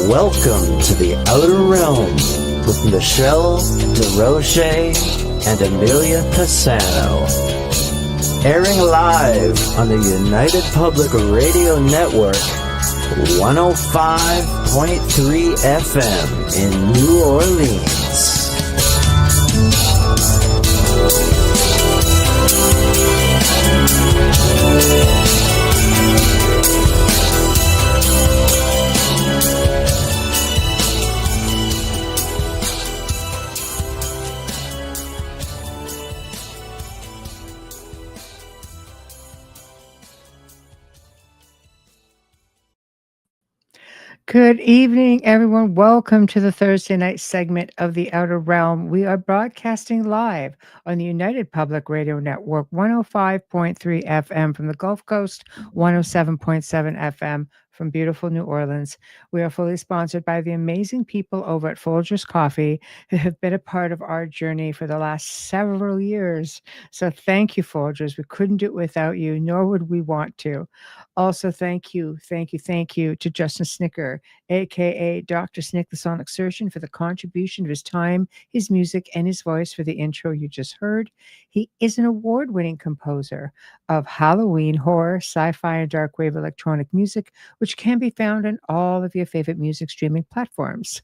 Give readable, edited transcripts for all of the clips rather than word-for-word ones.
Welcome to the Outer Realm with Michelle DeRoche and Amelia Pisano. Airing live on the United Public Radio Network, 105.3 FM in New Orleans. Good evening, everyone. Welcome to the Thursday night segment of The Outer Realm. We are broadcasting live on the United Public Radio Network, 105.3 FM from the Gulf Coast, 107.7 FM from beautiful New Orleans. We are fully sponsored by the amazing people over at Folgers Coffee who have been a part of our journey for the last several years. So thank you, Folgers. We couldn't do it without you, nor would we want to. Also, thank you to Justin Snicker, aka Dr. Snick the Sonic Surgeon, for the contribution of his time, his music, and his voice for the intro you just heard. He is an award-winning composer of Halloween, horror, sci-fi, and dark wave electronic music, which can be found on all of your favorite music streaming platforms.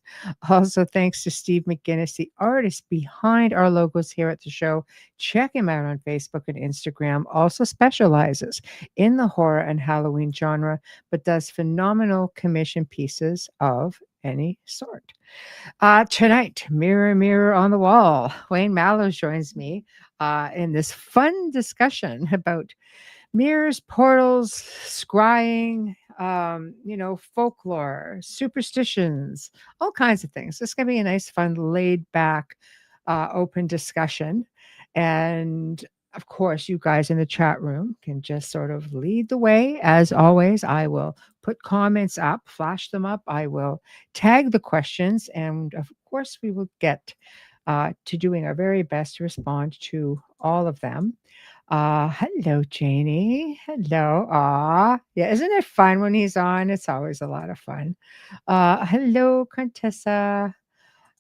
Also, thanks to Steve McGinnis, the artist behind our logos here at the show. Check him out on Facebook and Instagram. Also specializes in the horror and Halloween genre, but does phenomenal commission pieces of any sort. Tonight, Mirror, Mirror on the Wall, Wayne Mallows joins me in this fun discussion about mirrors, portals, scrying, folklore, superstitions, all kinds of things. This is going to be a nice, fun, laid back, open discussion. And of course, you guys in the chat room can just sort of lead the way. As always, I will put comments up, flash them up. I will tag the questions. And of course, we will get to doing our very best to respond to all of them. Hello, Janie. Hello. Yeah, isn't it fun when he's on? It's always a lot of fun. Hello, Contessa.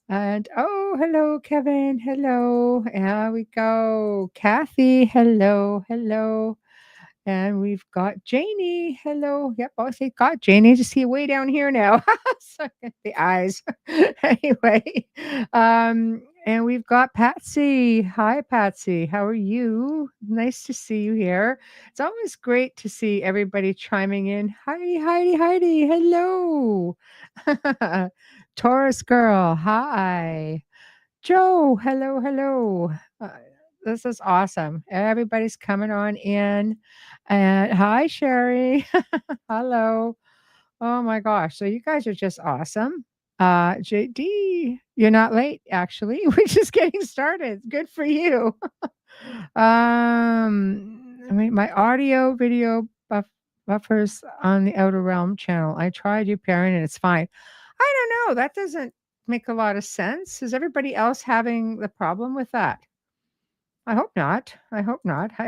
And hello, Kevin. Hello. There we go. Kathy. Hello. And we've got Janie. Hello. Yep. Oh, they got Janie. Just see way down here now. So at the eyes. Anyway. And we've got Patsy. Hi, Patsy. How are you? Nice to see you here. It's always great to see everybody chiming in. Heidi. Hello. Taurus girl. Hi. Joe. Hello. This is awesome. Everybody's coming on in. And hi, Sherry. Hello. Oh my gosh. So you guys are just awesome. JD, you're not late, actually. We're just getting started. Good for you. My audio video buffers on the Outer Realm channel. I tried your parent and it's fine. I don't know. That doesn't make a lot of sense. Is everybody else having the problem with that? I hope not. I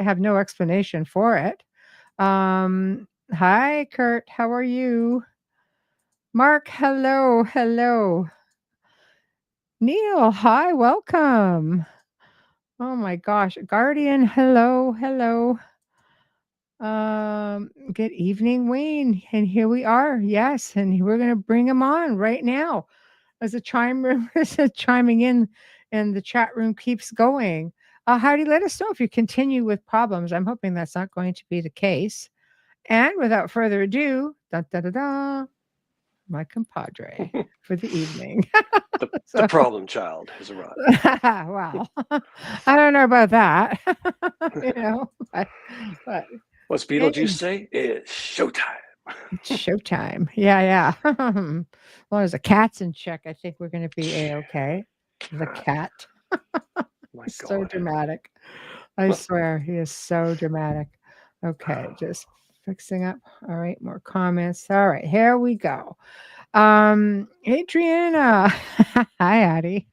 have no explanation for it. Hi, Kurt. How are you? Mark, hello. Neil, hi, welcome. Oh my gosh. Guardian, hello. Good evening, Wayne. And here we are. Yes, and we're going to bring him on right now. As the chiming in and the chat room keeps going. Heidi, let us know if you continue with problems. I'm hoping that's not going to be the case. And without further ado, my compadre for the evening. The problem child has arrived. Wow. I don't know about that. But What's Beetlejuice say? It's showtime. Showtime. Yeah. As long as the cat's in check, I think we're going to be A-okay. The cat. My So God. dramatic. I swear, he is so dramatic. Okay, just fixing up. All right, more comments. All right, here we go. Adriana. Hi, Addie.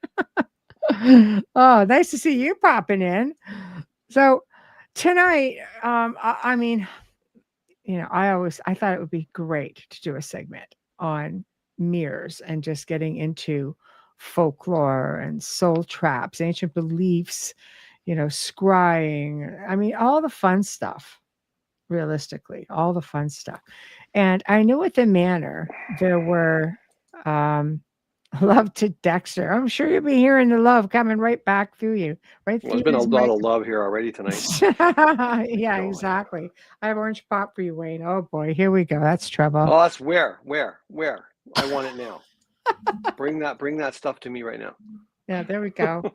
Oh, nice to see you popping in. So tonight, I mean, I thought it would be great to do a segment on mirrors and just getting into folklore and soul traps, ancient beliefs, scrying. I mean, all the fun stuff, realistically, all the fun stuff. And I knew at the manor there were love to Dexter. I'm sure you'll be hearing the love coming right back through you, right Well, through there's been a his lot mic. of love here already tonight. Yeah, Going. exactly. I have orange pop for you, Wayne. Oh boy, here we go. That's trouble. Oh, that's where? I want it now. Bring that stuff to me right now. Yeah, there we go.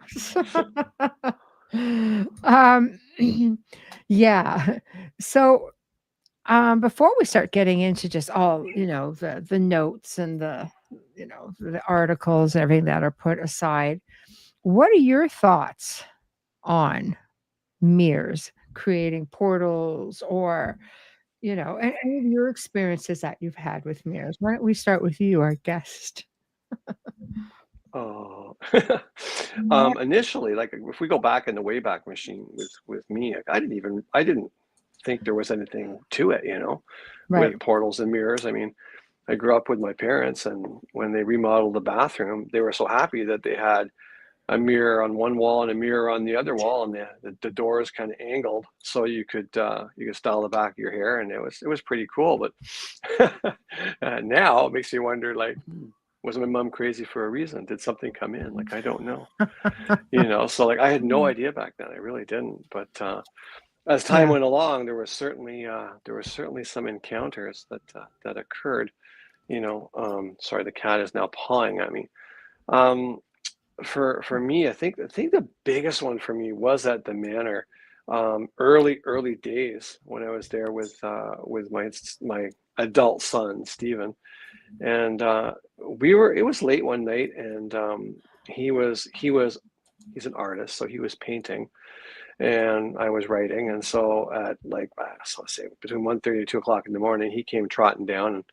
um, yeah. So before we start getting into just all the notes and the articles and everything that are put aside, what are your thoughts on mirrors creating portals, or any of your experiences that you've had with mirrors? Why don't we start with you, our guest? Oh, initially, like if we go back in the Wayback Machine with me, I didn't think there was anything to it, Right. with portals and mirrors. I mean, I grew up with my parents, and when they remodeled the bathroom, they were so happy that they had a mirror on one wall and a mirror on the other wall, and the doors kind of angled so you could style the back of your hair, and it was pretty cool. But now it makes you wonder, like, was my mom crazy for a reason? Did something come in? Like, I don't know. So like I had no idea back then. I really didn't. But as time went along, there were certainly some encounters that occurred. Sorry, the cat is now pawing at me. For me, I think the biggest one for me was at the manor, early days when I was there with my adult son Stephen, and it was late one night, and he's an artist, so he was painting, and I was writing, and so at like, so let's say between 1:30 and 2 o'clock in the morning, he came trotting down,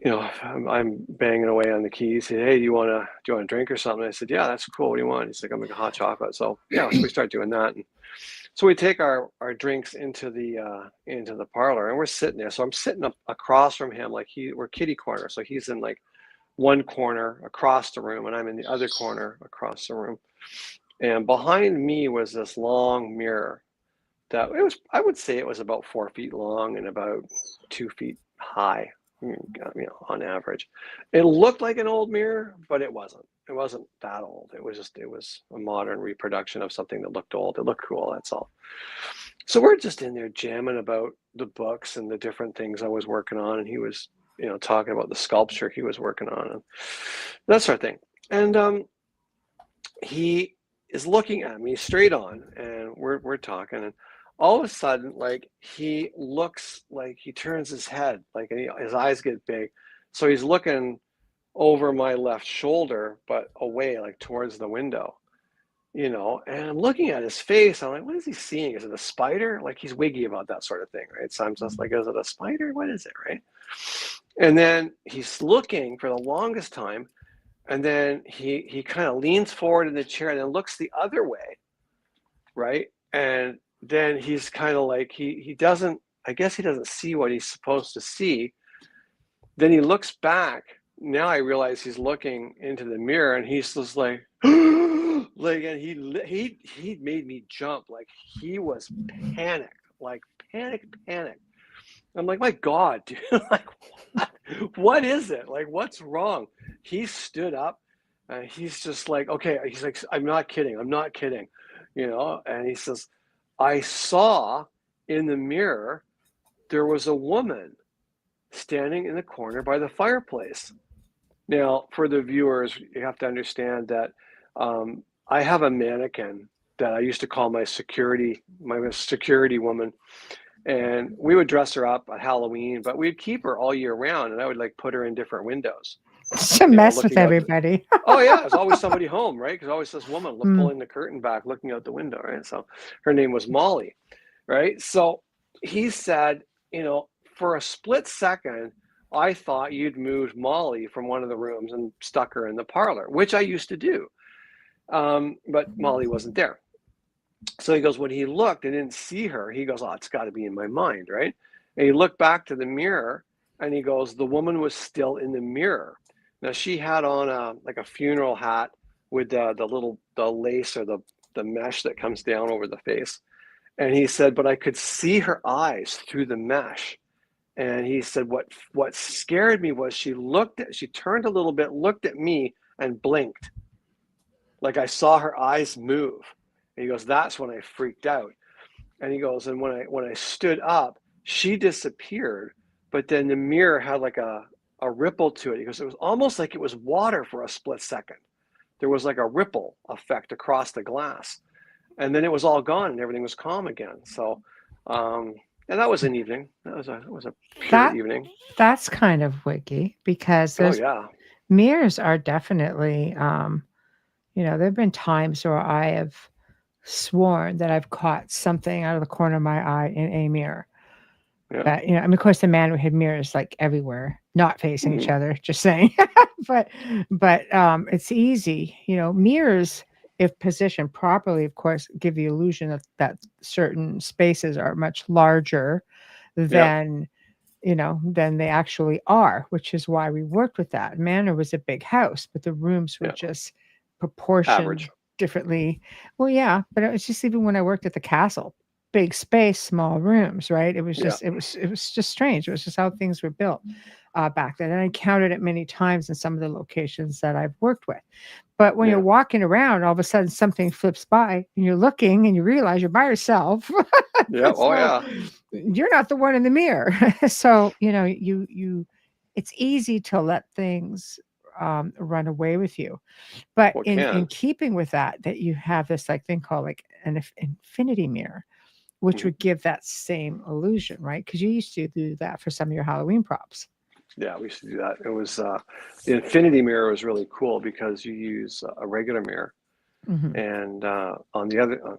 and I'm banging away on the keys. He said, "Hey, do you want a drink or something?" I said, "Yeah, that's cool. What do you want?" He's like, "I'm making hot chocolate." So yeah, so we start doing that, and so we take our drinks into the parlor, and we're sitting there. So I'm sitting up across from him, like we're kitty corner. So he's in like one corner across the room, and I'm in the other corner across the room. And behind me was this long mirror that I would say it was about 4 feet long and about 2 feet high, on average. It looked like an old mirror, but it wasn't. It wasn't that old. It was a modern reproduction of something that looked old. It looked cool, that's all. So we're just in there jamming about the books and the different things I was working on, and he was, talking about the sculpture he was working on and that sort of thing. And he is looking at me straight on, and we're talking, and all of a sudden, like, he looks, like he turns his head, like, and his eyes get big, so he's looking over my left shoulder, but away, like towards the window, and I'm looking at his face. I'm like, what is he seeing? Is it a spider? Like, he's wiggy about that sort of thing, right? So I'm just like, is it a spider? What is it, right? And then he's looking for the longest time, and then he kind of leans forward in the chair and then looks the other way, right? And then he's kind of like, he doesn't, I guess he doesn't see what he's supposed to see. Then he looks back. Now I realize he's looking into the mirror, and he's just like, like, and he made me jump. Like, he was panicked, like panic. I'm like, my God, dude, like, what is it? Like, what's wrong? He stood up, and he's just like, okay. He's like, I'm not kidding. And he says, I saw in the mirror, there was a woman standing in the corner by the fireplace. Now, for the viewers, you have to understand that I have a mannequin that I used to call my security woman. And we would dress her up at Halloween, but we'd keep her all year round, and I would like put her in different windows. To mess with everybody. Oh yeah, there's always somebody home, right? Because always this woman pulling the curtain back, looking out the window, right? So her name was Molly, right? So he said, for a split second, I thought you'd moved Molly from one of the rooms and stuck her in the parlor, which I used to do. But Molly wasn't there. So he goes, when he looked and didn't see her, he goes, oh, it's got to be in my mind, right? And he looked back to the mirror, And he goes, the woman was still in the mirror. Now she had on a funeral hat with the lace or the mesh that comes down over the face. And he said, but I could see her eyes through the mesh. And he said, what scared me was she turned a little bit, looked at me, and blinked. Like I saw her eyes move. And he goes, that's when I freaked out. And he goes, and when I stood up, she disappeared, but then the mirror had like a ripple to it. He goes, it was almost like it was water for a split second. There was like a ripple effect across the glass. And then it was all gone and everything was calm again. So, and that was an evening. That was a pure evening. That's kind of wiggy because Oh there's yeah. mirrors are definitely, there have been times where I have sworn that I've caught something out of the corner of my eye in a mirror. Yeah. But, I mean, of course, the man had mirrors like everywhere, not facing each other, just saying. but it's easy, mirrors, if positioned properly, of course, give the illusion that certain spaces are much larger than than they actually are, which is why we worked with that. Manor was a big house, but the rooms were just proportioned Average. differently. Well, yeah, but it was just even when I worked at the castle, big space, small rooms, right? It was just it was just strange. It was just how things were built back then. And I encountered it many times in some of the locations that I've worked with. But when you're walking around, all of a sudden something flips by and you're looking and you realize you're by yourself. Yeah. So you're not the one in the mirror. So, it's easy to let things run away with you. But in keeping with that you have this thing called like an infinity mirror, which would give that same illusion, right? Because you used to do that for some of your Halloween props. Yeah, we used to do that. It was the infinity mirror was really cool because you use a regular mirror, and on the other,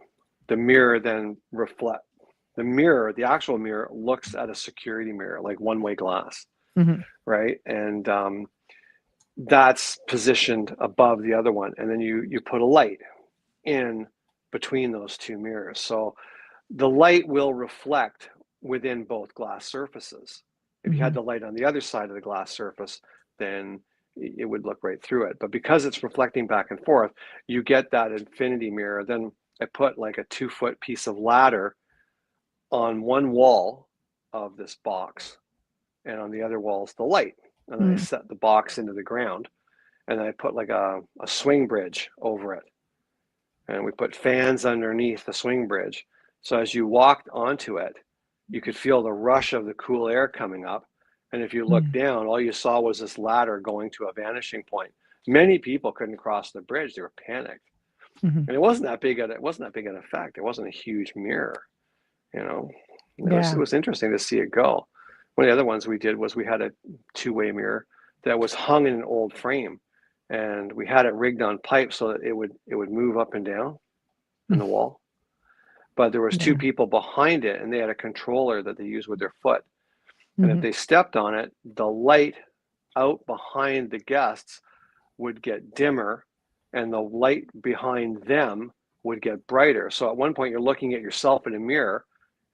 the mirror then the actual mirror looks at a security mirror, like one-way glass, right? And that's positioned above the other one, and then you put a light in between those two mirrors, so the light will reflect within both glass surfaces. If you had the light on the other side of the glass surface, then it would look right through it. But because it's reflecting back and forth, you get that infinity mirror. Then I put like a 2-foot piece of ladder on one wall of this box, and on the other wall is the light. And then I set the box into the ground, and then I put like a swing bridge over it. And we put fans underneath the swing bridge. So as you walked onto it, you could feel the rush of the cool air coming up. And if you looked down, all you saw was this ladder going to a vanishing point. Many people couldn't cross the bridge. They were panicked. And it wasn't that big an effect. It wasn't a huge mirror. It was interesting to see it go. One of the other ones we did was we had a 2-way mirror that was hung in an old frame. And we had it rigged on pipes so that it would move up and down in the wall. But there was 2 people behind it, and they had a controller that they used with their foot. And if they stepped on it, the light out behind the guests would get dimmer, and the light behind them would get brighter. So at one point, you're looking at yourself in a mirror,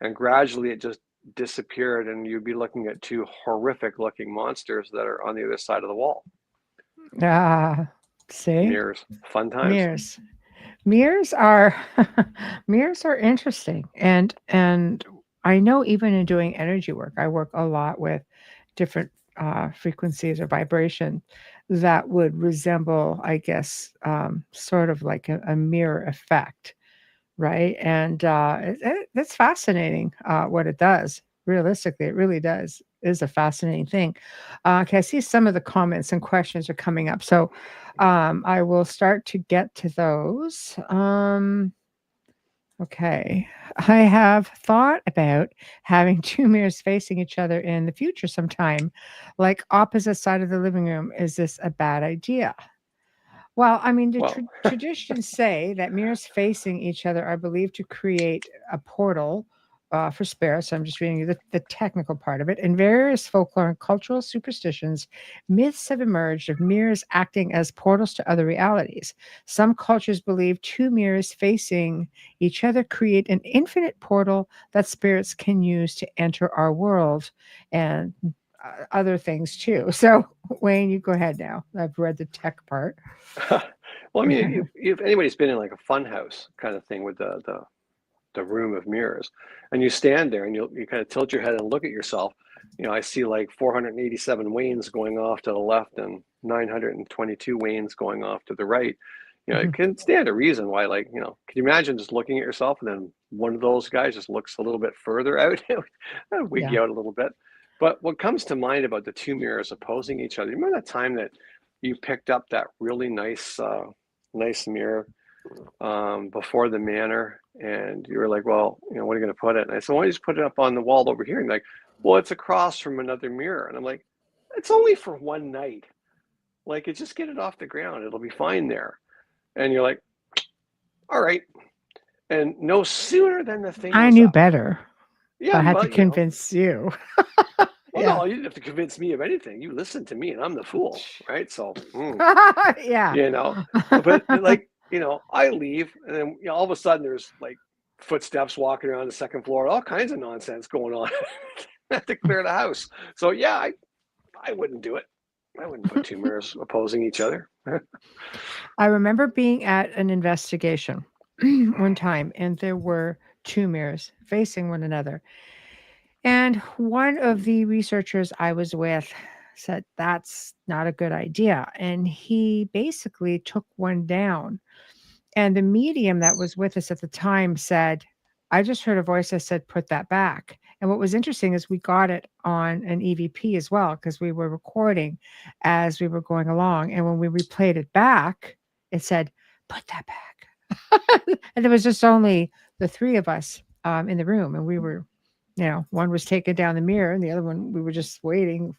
and gradually it just disappeared, and you'd be looking at 2 horrific-looking monsters that are on the other side of the wall. See? Mirrors. Fun times. Mirrors are interesting, and I know even in doing energy work, I work a lot with different frequencies or vibration that would resemble, I guess, sort of like a mirror effect, right? And it's fascinating what it does. Realistically, it really is a fascinating thing. Okay, I see some of the comments and questions are coming up, so I will start to get to those. Okay, I have thought about having 2 mirrors facing each other in the future sometime, like opposite side of the living room. Is this a bad idea? Well, I mean, the traditions say that mirrors facing each other are believed to create a portal for spirits. So I'm just reading you the technical part of it. In various folklore and cultural superstitions, myths have emerged of mirrors acting as portals to other realities. Some cultures believe 2 mirrors facing each other create an infinite portal that spirits can use to enter our world. And other things too. So Wayne, you go ahead now. I've read the tech part. Well, I mean, if anybody's been in like a fun house kind of thing with the room of mirrors, and you stand there and you kind of tilt your head and look at yourself, I see like 487 Waynes going off to the left and 922 Waynes going off to the right. It can stand to reason why, like, can you imagine just looking at yourself and then one of those guys just looks a little bit further out? That'd wig you out a little bit. But what comes to mind about the two mirrors opposing each other, you remember that time that you picked up that really nice mirror before the manor, and you were like, well, what are you going to put it? And I said, why don't you just put it up on the wall over here? And like, well, it's across from another mirror. And I'm like, it's only for one night. Like, just get it off the ground. It'll be fine there. And you're like, all right. And no sooner than the thing I was knew up. better. Yeah, I had to convince you. Well, no, you didn't have to convince me of anything. You listen to me, and I'm the fool, right? So, yeah, but like, I leave, and then all of a sudden there's like footsteps walking around the second floor, all kinds of nonsense going on. I have to clear the house. So yeah, I wouldn't do it. I wouldn't put two mirrors opposing each other. I remember being at an investigation one time, and there were two mirrors facing one another. And one of the researchers I was with said, that's not a good idea. And he basically took one down. And the medium that was with us at the time said, I just heard a voice that said, put that back. And what was interesting is we got it on an EVP as well, because we were recording as we were going along. And when we replayed it back, it said, put that back. And there was just only the three of us in the room. And we were, one was taking down the mirror and the other one, we were just waiting.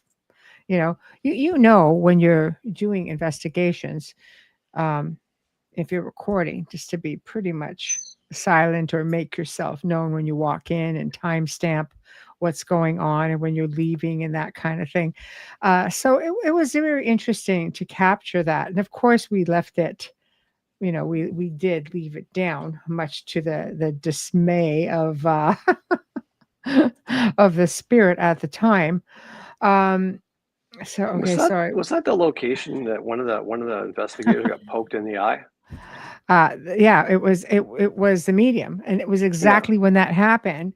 When you're doing investigations, if you're recording, just to be pretty much silent or make yourself known when you walk in and timestamp what's going on and when you're leaving and that kind of thing. So it was very interesting to capture that. And of course we left it, we did leave it down, much to the dismay of of the spirit at the time. So okay, sorry. Was that the location that one of the investigators got poked in the eye? Yeah, it was the medium, and it was exactly when that happened.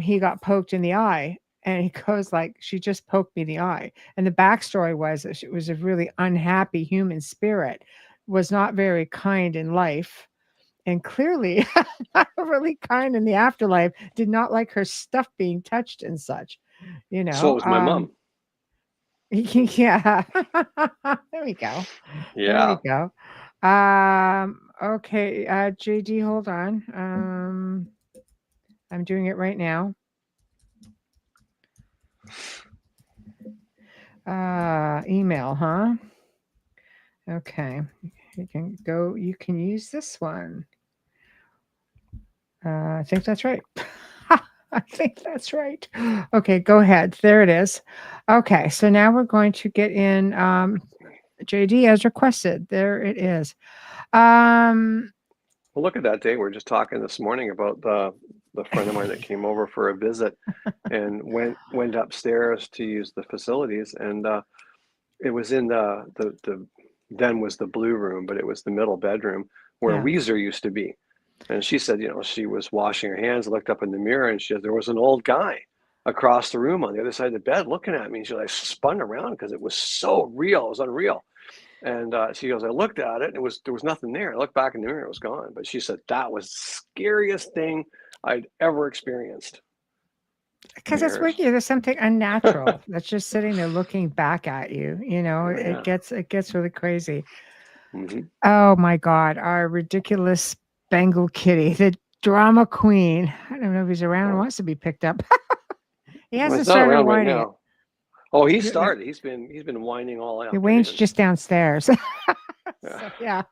He got poked in the eye, and he goes like, she just poked me in the eye. And the backstory was that it was a really unhappy human spirit, was not very kind in life, and clearly not really kind in the afterlife, did not like her stuff being touched and such, So it was my mom. Yeah. There we go. Yeah. There we go. Okay, JD, hold on. I'm doing it right now. Email, huh? Okay. You can use this one. I think that's right. I think that's right. Okay, go ahead. There it is. Okay, so now we're going to get in JD as requested. There it is. Well, look at that day. We were just talking this morning about the friend of mine that came over for a visit and went upstairs to use the facilities, and it was in the then was the blue room, but it was the middle bedroom where Weezer used to be. And she said, she was washing her hands, looked up in the mirror, and she said there was an old guy across the room on the other side of the bed looking at me. And she like spun around because it was so real. It was unreal. And she goes, I looked at it and there was nothing there. I looked back in the mirror, it was gone. But she said that was the scariest thing I'd ever experienced. Because it's wicked. There's something unnatural that's just sitting there looking back at you. It gets really crazy. Mm-hmm. Oh my God, our ridiculous Bengal kitty, the drama queen. I don't know if he's around and wants to be picked up. He hasn't started whining right now. Oh, he started. He's been whining all out. Wayne's just downstairs. So, yeah.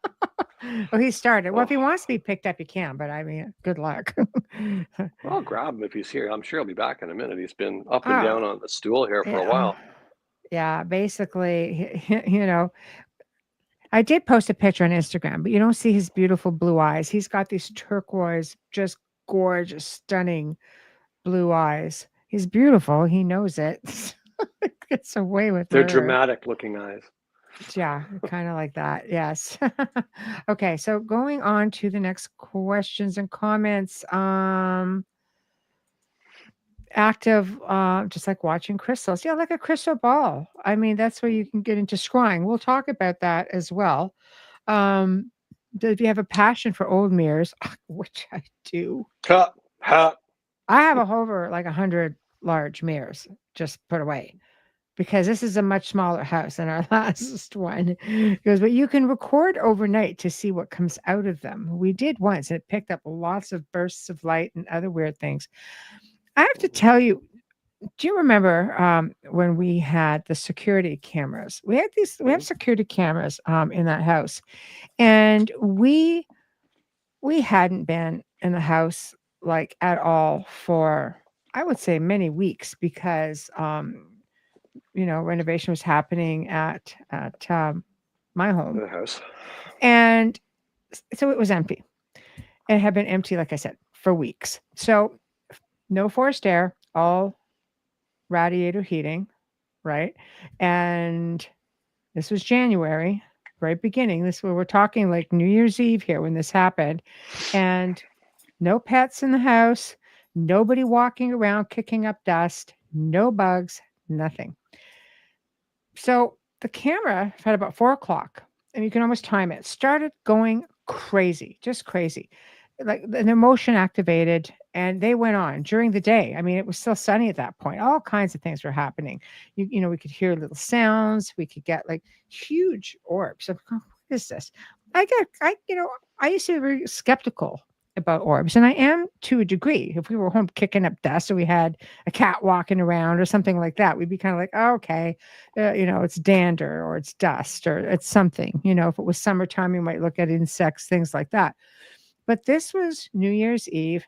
Oh, he started. Well, if he wants to be picked up, he can. But I mean, good luck. Well, I'll grab him if he's here. I'm sure he'll be back in a minute. He's been up and down on the stool here for a while. Yeah, basically, I did post a picture on Instagram, but you don't see his beautiful blue eyes. He's got these turquoise, just gorgeous, stunning blue eyes. He's beautiful. He knows it. gets away with They're murder. dramatic looking eyes. Yeah, kind of like that. Yes. Okay, so going on to the next questions and comments. Active, just like watching crystals. Yeah, like a crystal ball. I mean, that's where you can get into scrying. We'll talk about that as well. If you have a passion for old mirrors, which I do, Ha, ha. I have over like 100 large mirrors just put away because this is a much smaller house than our last one. He goes, but you can record overnight to see what comes out of them. We did once, and it picked up lots of bursts of light and other weird things. I have to tell you, do you remember when we had the security cameras? We have security cameras in that house, and we hadn't been in the house like at all for, I would say, many weeks because renovation was happening at my home, The house. and so it was empty. It had been empty, like I said, for weeks. So no forced air, all radiator heating, right? And this was January, right beginning. We're talking like New Year's Eve here when this happened, and no pets in the house, nobody walking around kicking up dust, no bugs, nothing. So the camera at about 4 o'clock, and you can almost time it, started going crazy, just crazy. Like an emotion activated, and they went on during the day. I mean, it was still sunny at that point. All kinds of things were happening. We could hear little sounds. We could get like huge orbs. I'm going, what is this? I used to be very skeptical about orbs, and I am to a degree. If we were home kicking up dust, or we had a cat walking around or something like that, we'd be kind of like, oh, okay, it's dander or it's dust or it's something. If it was summertime, you might look at insects, things like that. But this was New Year's Eve,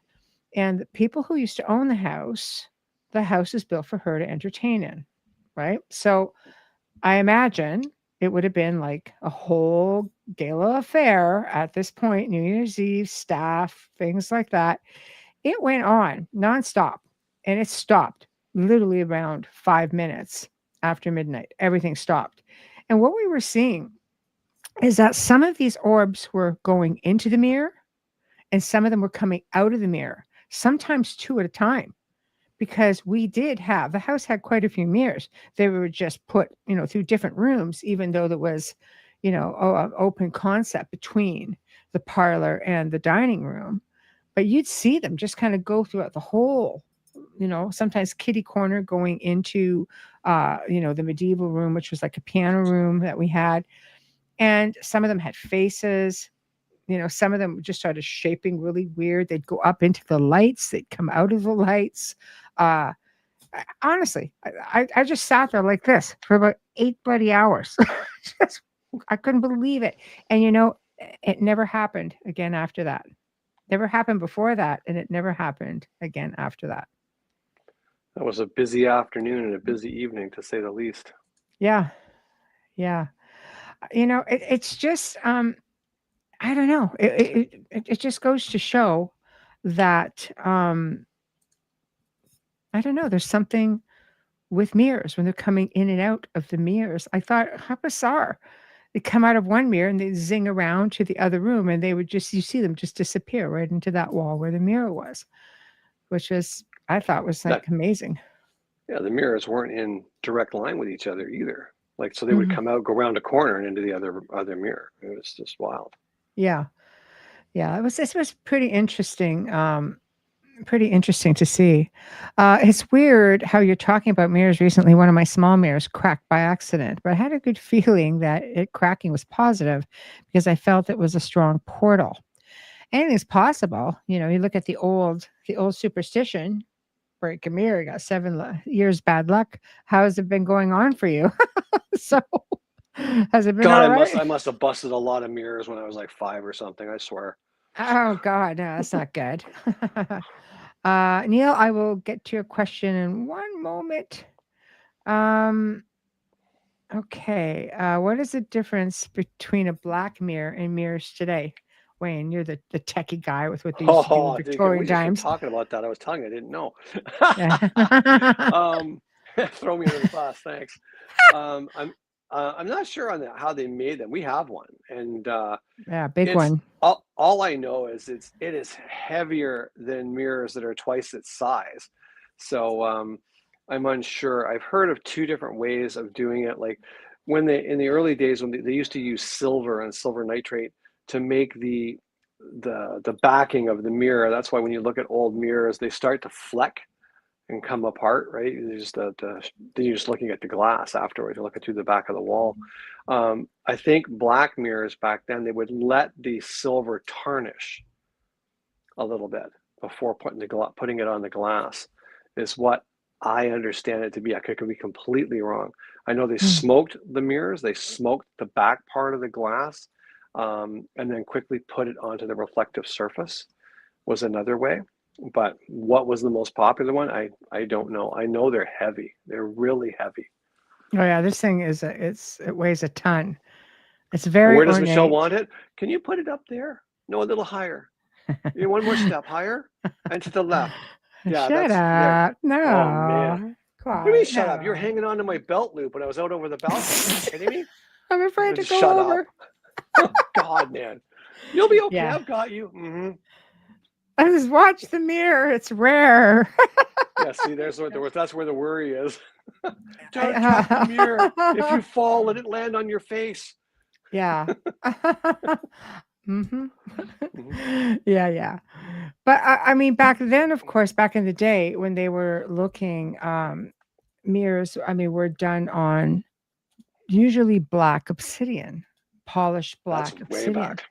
and the people who used to own the house is built for her to entertain in, right? So I imagine it would have been like a whole gala affair at this point, New Year's Eve, staff, things like that. It went on nonstop, and it stopped literally around 5 minutes after midnight. Everything stopped. And what we were seeing is that some of these orbs were going into the mirror, and some of them were coming out of the mirror, sometimes two at a time, because the house had quite a few mirrors. They were just put, through different rooms, even though there was, an open concept between the parlor and the dining room. But you'd see them just kind of go throughout the whole, sometimes kitty corner going into, the medieval room, which was like a piano room that we had. And some of them had faces. Some of them just started shaping really weird. They'd go up into the lights. They'd come out of the lights. Honestly, I just sat there like this for about 8 bloody hours. I couldn't believe it. And, it never happened again after that. Never happened before that, and it never happened again after that. That was a busy afternoon and a busy evening, to say the least. Yeah. Yeah. It's just... I don't know. It just goes to show that I don't know. There's something with mirrors when they're coming in and out of the mirrors. I thought, how bizarre! They come out of one mirror and they zing around to the other room, and you see them just disappear right into that wall where the mirror was, which I thought was like amazing. Yeah, the mirrors weren't in direct line with each other either. Like, so they would come out, go around a corner, and into the other mirror. It was just wild. Yeah. This was pretty interesting. Pretty interesting to see. It's weird how you're talking about mirrors recently. One of my small mirrors cracked by accident, but I had a good feeling that it cracking was positive because I felt it was a strong portal. Anything's possible. You look at the old superstition, break a mirror, you got 7 years bad luck. How has it been going on for you? So has it been all right? I must have busted a lot of mirrors when I was like 5 or something, I swear. Oh, God, no, that's not good. Neil, I will get to your question in one moment. Okay. What is the difference between a black mirror and mirrors today? Wayne, you're the techie guy with what they used to do in Victorian times. Talking about that, I was telling you I didn't know. Throw me under the bus, thanks. I'm not sure on how they made them. We have one, and Yeah, big it's one. all I know is it is heavier than mirrors that are twice its size. So I'm unsure. I've heard of two different ways of doing it. Like when in the early days when they used to use silver and silver nitrate to make the backing of the mirror. That's why when you look at old mirrors, they start to fleck and come apart, right? You're just looking at the glass afterwards. You're looking through the back of the wall. I think black mirrors back then, they would let the silver tarnish a little bit before putting it on the glass, is what I understand it to be. I could be completely wrong. I know they smoked the mirrors, they smoked the back part of the glass, and then quickly put it onto the reflective surface was another way. But what was the most popular one? I don't know. I know they're heavy. They're really heavy. Oh yeah, this thing it weighs a ton. It's And very where does ornate. Michelle want it? Can you put it up there? No, a little higher. One more step higher and to the left. Yeah, Shut up. No. Oh man. What do you mean shut up? No. You're hanging onto my belt loop when I was out over the balcony. Are you kidding me? I'm afraid to go Shut over. up. Oh, God, man. You'll be okay. Yeah. I've got you. Mm-hmm. I just watch the mirror. It's rare. Yeah, see, that's where the worry is. Don't drop the mirror. If you fall, let it land on your face. Yeah. Yeah. But I mean, back then, of course, back in the day when they were looking, mirrors, I mean, were done on usually black obsidian, polished black That's obsidian. way back.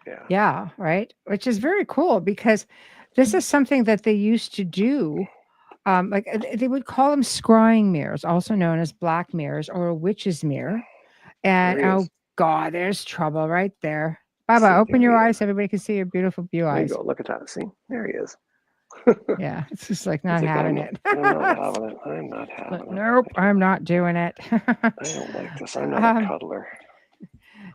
Yeah. Yeah, right. Which is very cool because this is something that they used to do. Like they would call them scrying mirrors, also known as black mirrors or a witch's mirror. And There he oh is. God, there's trouble right there. Baba, open there your he eyes. Everybody can see your beautiful blue There you eyes. go. Look at that. See, there he is. Yeah, it's just like not He's like, having it. I'm not having it. I'm not having it. Nope, I'm not doing it. I don't like this. I'm not a cuddler.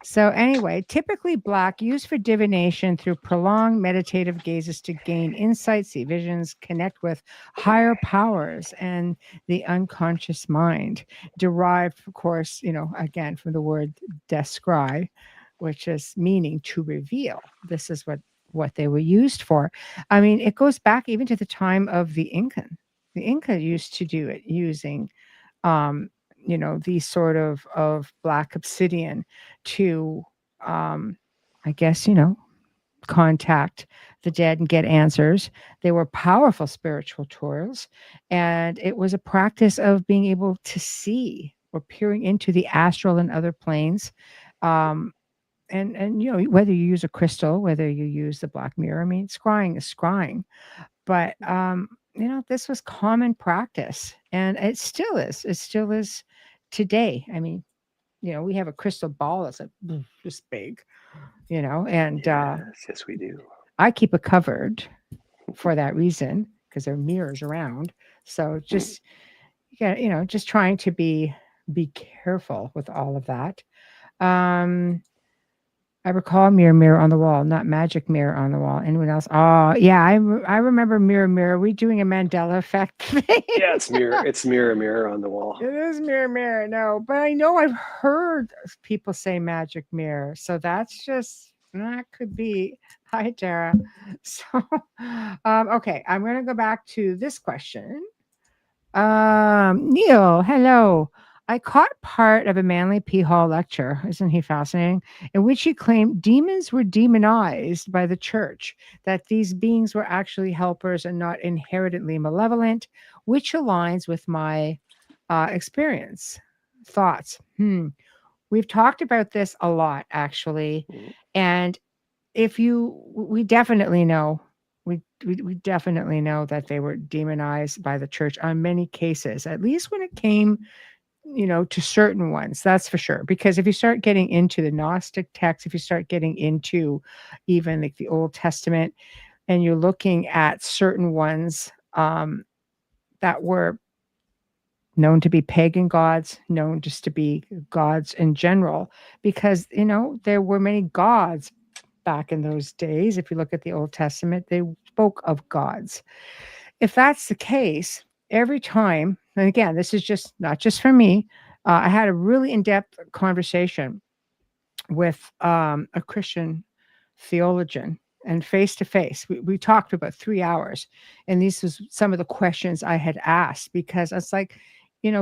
So anyway, typically black, used for divination through prolonged meditative gazes to gain insight, see visions, connect with higher powers and the unconscious mind. Derived, of course, again from the word descry, which is meaning to reveal. This is what they were used for. I mean, it goes back even to the time of the Incan. The Inca used to do it using these sort of black obsidian to I guess contact the dead and get answers. They were powerful spiritual tools, and it was a practice of being able to see or peering into the astral and other planes. And whether you use a crystal, whether you use the black mirror, I mean, scrying is scrying, but this was common practice, and it still is. It still is today. I mean, we have a crystal ball that's like this big, and yes, we do. I keep it covered for that reason because there are mirrors around. So just just trying to be careful with all of that. I recall mirror on the wall, not magic mirror on the wall. Anyone else? Oh, yeah, I remember mirror. Are we doing a Mandela effect thing? Yeah, it's mirror on the wall. It is mirror. No, but I know I've heard people say magic mirror, so that could be. Hi, Tara. So, okay, I'm going to go back to this question. Neil, hello. I caught part of a Manly P. Hall lecture, isn't he fascinating, in which he claimed demons were demonized by the church, that these beings were actually helpers and not inherently malevolent, which aligns with my experience. Thoughts? We've talked about this a lot, actually. And we definitely know, we definitely know that they were demonized by the church on many cases, at least when it came to certain ones, that's for sure. Because if you start getting into the Gnostic texts, if you start getting into even like the Old Testament, and you're looking at certain ones that were known to be pagan gods, known just to be gods in general, because there were many gods back in those days. If you look at the Old Testament, they spoke of gods. If that's the case, every time and again, this is just not just for me. I had a really in-depth conversation with a Christian theologian, and face to face. We talked for about 3 hours. And these was some of the questions I had asked, because it's like,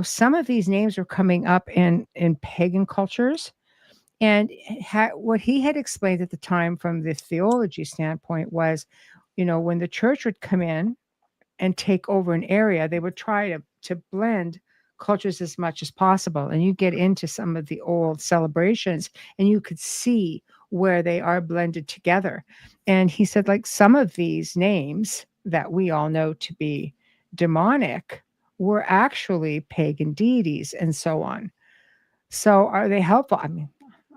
some of these names are coming up in pagan cultures. And what he had explained at the time from the theology standpoint was, when the church would come in and take over an area, they would try to blend cultures as much as possible. And you get into some of the old celebrations and you could see where they are blended together. And he said, like, some of these names that we all know to be demonic were actually pagan deities and so on. So are they helpful? I mean,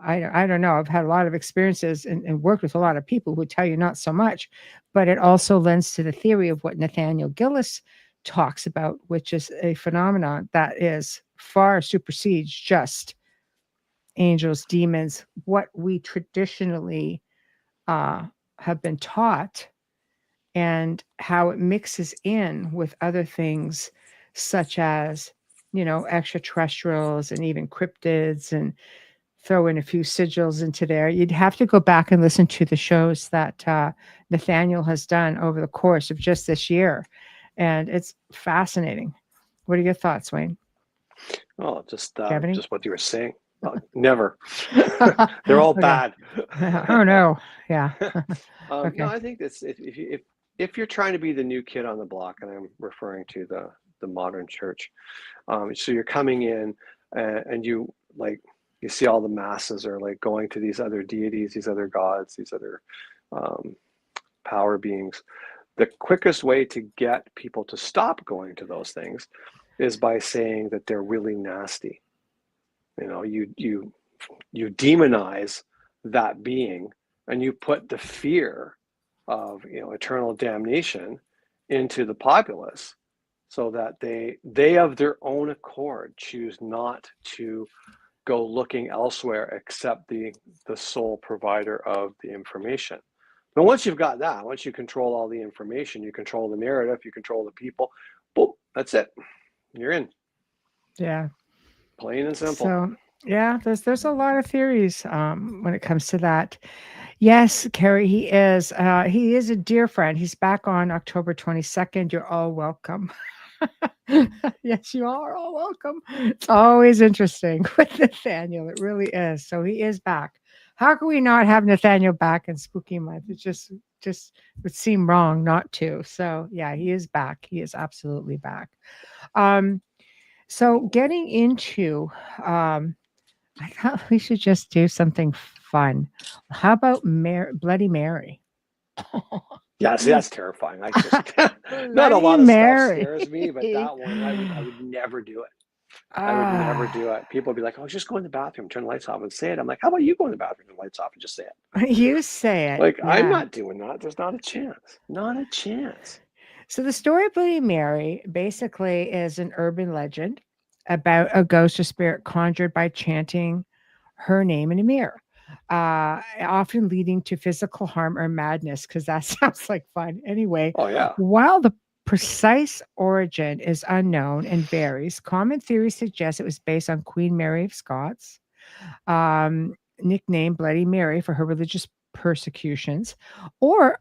I don't know. I've had a lot of experiences and worked with a lot of people who tell you not so much, but it also lends to the theory of what Nathaniel Gillis talks about, which is a phenomenon that is far supersedes just angels, demons, what we traditionally have been taught, and how it mixes in with other things such as, extraterrestrials and even cryptids, and throw in a few sigils into there. You'd have to go back and listen to the shows that Nathaniel has done over the course of just this year. And it's fascinating. What are your thoughts, Wayne? Oh, just Ebony? just what you were saying. Never. They're all Okay. bad. Oh no. Yeah. Okay. No, Okay. I think that's if you're trying to be the new kid on the block, and I'm referring to the modern church. So you're coming in and you see all the masses are like going to these other deities, these other gods, these other power beings. The quickest way to get people to stop going to those things is by saying that they're really nasty. You demonize that being, and you put the fear of eternal damnation into the populace, so that they of their own accord choose not to go looking elsewhere except the sole provider of the information. But once you've got that, once you control all the information, you control the narrative, you control the people, boom, that's it. You're in. Yeah. Plain and simple. So yeah, there's a lot of theories when it comes to that. Yes, Carrie, he is a dear friend. He's back on October 22nd. You're all welcome. Yes, you are all welcome. It's always interesting with Nathaniel. It really is. So he is back. How can we not have Nathaniel back in Spooky Month? It just would seem wrong not to. So yeah, he is back. He is absolutely back. So getting into I thought we should just do something fun. How about Bloody Mary? Yeah, see, that's terrifying. I just not a Bloody lot of Mary. stuff scares me, but that one I would never do it. I would never do it. People would be like, "Oh, just go in the bathroom, turn the lights off, and say it." I'm like, "How about you go in the bathroom, turn the lights off, and just say it?" You say it. Like, I'm Yeah. not doing that. There's not a chance. Not a chance. So the story of Bloody Mary basically is an urban legend about a ghost or spirit conjured by chanting her name in a mirror, often leading to physical harm or madness, because that sounds like fun. Anyway, Oh yeah. while the precise origin is unknown and varies, common theories suggest it was based on Queen Mary of Scots, nicknamed Bloody Mary for her religious persecutions, or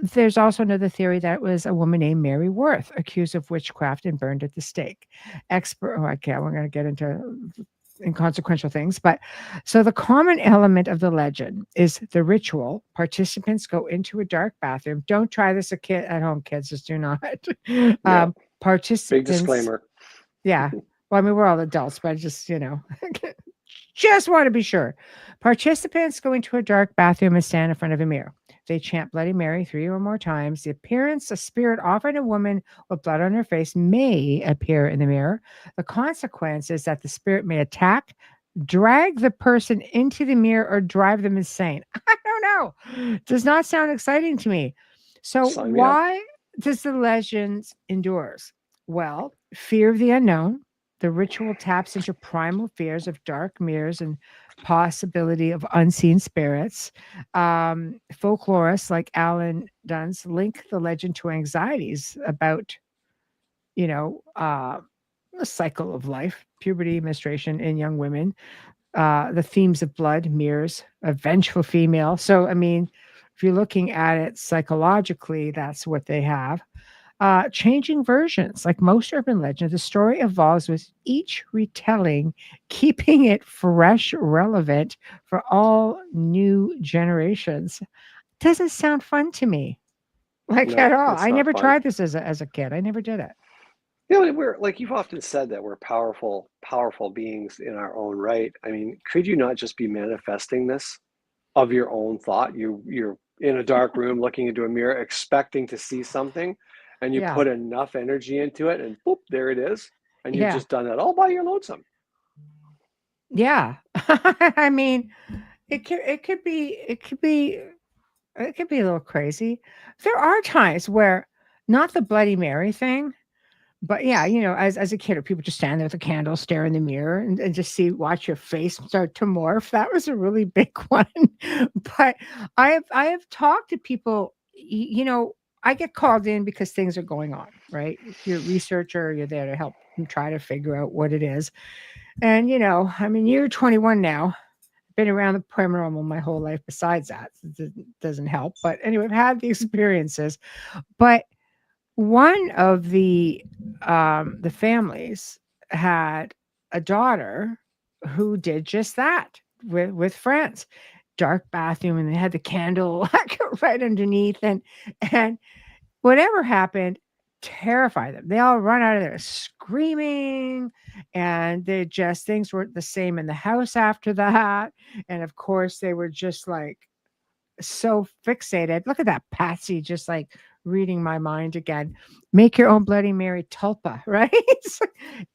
there's also another theory that it was a woman named Mary Worth, accused of witchcraft and burned at the stake. We're going to get into inconsequential things, but so the common element of the legend is the ritual. Participants go into a dark bathroom. Don't try this at home, kids. Just do not. Yeah. Participants. Big disclaimer. Yeah. Well, I mean, we're all adults, but just just want to be sure. Participants go into a dark bathroom and stand in front of a mirror. They chant Bloody Mary 3 or more times. The appearance, a spirit, often a woman with blood on her face, may appear in the mirror. The consequence is that the spirit may attack, drag the person into the mirror, or drive them insane. I don't know. Does not sound exciting to me. So Sign me up. why does the legend endures? Well, fear of the unknown. The ritual taps into primal fears of dark mirrors and possibility of unseen spirits. Folklorists like Alan Duns link the legend to anxieties about, the cycle of life, puberty, menstruation in young women, the themes of blood, mirrors, a vengeful female. So, I mean, if you're looking at it psychologically, that's what they have. Changing versions, like most urban legends, the story evolves with each retelling, keeping it fresh, relevant for all new generations. Doesn't sound fun to me, like at No, all. it's I not never fun. tried this as a kid. I never did it. You know, we're like you've often said that we're powerful beings in our own right. I mean, could you not just be manifesting this of your own thought? You're in a dark room looking into a mirror, expecting to see something, and you Yeah, put enough energy into it, and boop, there it is. And you've yeah, just done that all by your lonesome. yeah. I mean, it could be a little crazy. There are times where not the Bloody Mary thing, but yeah, as a kid, or people just stand there with a candle, stare in the mirror, and just watch your face start to morph. That was a really big one. But I have talked to people. I get called in because things are going on, right? You're a researcher. You're there to help them try to figure out what it is. And I mean, you're 21 now. Been around the paranormal my whole life. Besides that, it doesn't help. But anyway, I've had the experiences. But one of the families had a daughter who did just that with friends. Dark bathroom, and they had the candle like right underneath, and whatever happened terrified them. They all run out of there screaming, and things weren't the same in the house after that. And of course, they were just like so fixated. Look at that Patsy, just like reading my mind again. Make your own Bloody Mary tulpa, right?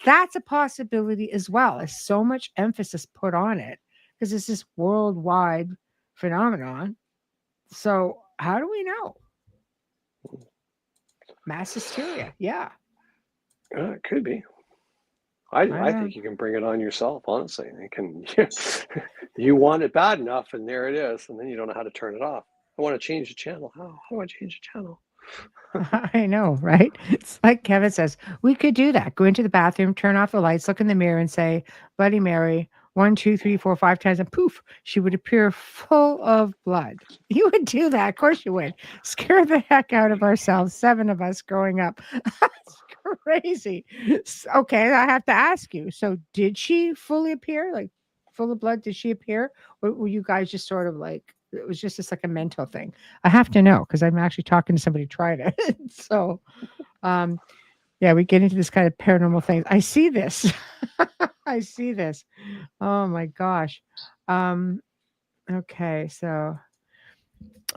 That's a possibility as well. There's so much emphasis put on it because it's this worldwide phenomenon. So how do we know? Mass hysteria. Yeah. It could be. I I don't think you can bring it on yourself, honestly. You can, you want it bad enough, and there it is, and then you don't know how to turn it off. I want to change the channel. How do I change the channel? I know, right? It's like Kevin says, we could do that. Go into the bathroom, turn off the lights, look in the mirror, and say, Bloody Mary, 1, 2, 3, 4, 5 times, and poof, she would appear full of blood. You would do that. Of course you would. Scare the heck out of ourselves, 7 of us growing up. That's crazy. Okay, I have to ask you. So, did she fully appear? Like, full of blood? Did she appear? Or were you guys just sort of like, it was just like a mental thing? I have to know because I'm actually talking to somebody who tried it. So, um, yeah, we get into this kind of paranormal things. I see this. I see this. Oh my gosh. Um, okay, so